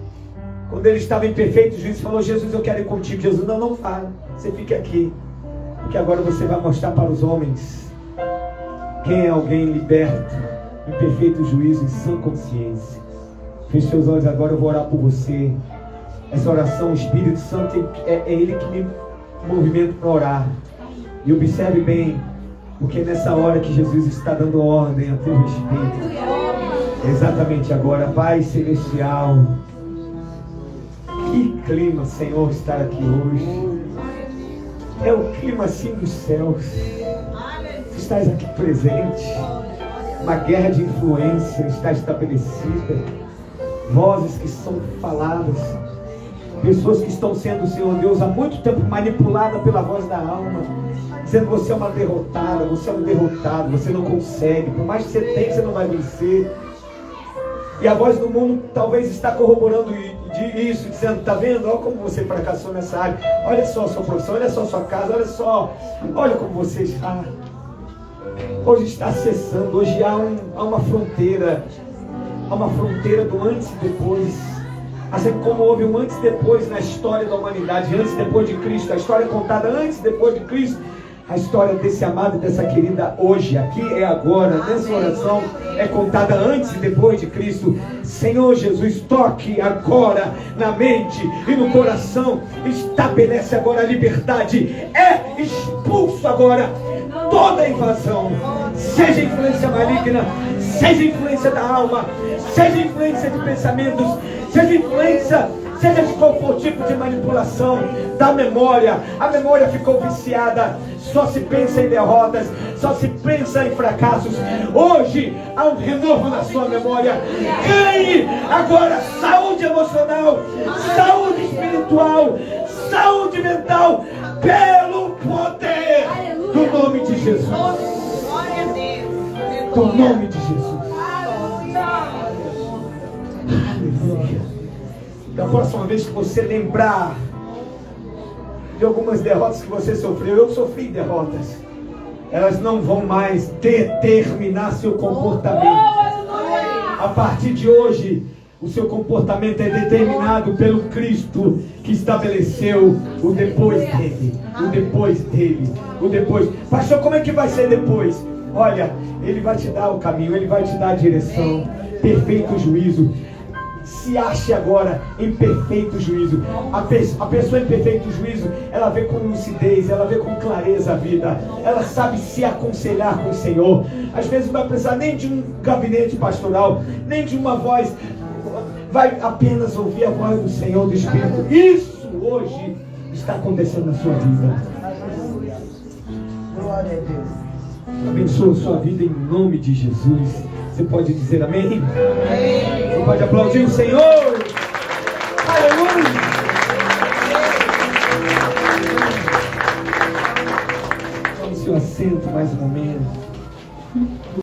estava em perfeito juízo, falou: Jesus, eu quero ir contigo. Jesus: não fala, você fica aqui, porque agora você vai mostrar para os homens quem é alguém liberto, em perfeito juízo, em sã consciência. Feche seus olhos agora, eu vou orar por você. Essa oração, o Espírito Santo, é Ele que me movimenta para orar. E observe bem, porque é nessa hora que Jesus está dando ordem a teu respeito. Exatamente agora, Pai Celestial. Que clima, Senhor, estar aqui hoje. É o clima assim dos céus. Tu estás aqui presente. Uma guerra de influência está estabelecida. Vozes que são faladas, pessoas que estão sendo, Senhor Deus, há muito tempo manipuladas pela voz da alma, dizendo: você é uma derrotada, você é um derrotado, você não consegue, por mais que você tenha, você não vai vencer. E a voz do mundo talvez está corroborando isso, dizendo: está vendo? Olha como você fracassou nessa área, olha só a sua profissão, olha só a sua casa, olha como você está. Hoje está cessando, hoje há uma fronteira. Há uma fronteira do antes e depois. Assim como houve um antes e depois na história da humanidade, antes e depois de Cristo, a história é contada antes e depois de Cristo. A história desse amado e dessa querida hoje, aqui é agora, nessa oração, é contada antes e depois de Cristo. Senhor Jesus, toque agora na mente e no coração, estabelece agora a liberdade, expulso agora toda invasão, seja influência maligna, seja influência da alma, seja influência de pensamentos, seja de qualquer tipo de manipulação da memória. A memória ficou viciada, só se pensa em derrotas, só se pensa em fracassos. Hoje há um renovo na sua memória. Ganhe agora saúde emocional, saúde espiritual, saúde mental, pelo poder do nome de Jesus. Do nome de Jesus. Aleluia. Da próxima vez que você lembrar de algumas derrotas que você sofreu, eu sofri derrotas, elas não vão mais determinar seu comportamento. A partir de hoje, o seu comportamento é determinado pelo Cristo que estabeleceu o depois dele. O depois dele. O depois. Pastor, como é que vai ser depois? Olha, Ele vai te dar o caminho, Ele vai te dar a direção. Perfeito juízo. Se ache agora em perfeito juízo. A pessoa em perfeito juízo, ela vê com lucidez, ela vê com clareza a vida. Ela sabe se aconselhar com o Senhor. Às vezes não vai precisar nem de um gabinete pastoral, nem de uma voz. Vai apenas ouvir a voz do Senhor, do Espírito. Isso hoje está acontecendo na sua vida. Glória a Deus. Abençoa a sua vida em nome de Jesus. Você pode dizer amém? Amém. Você pode aplaudir o Senhor. Aleluia. Tome seu assento mais um momento.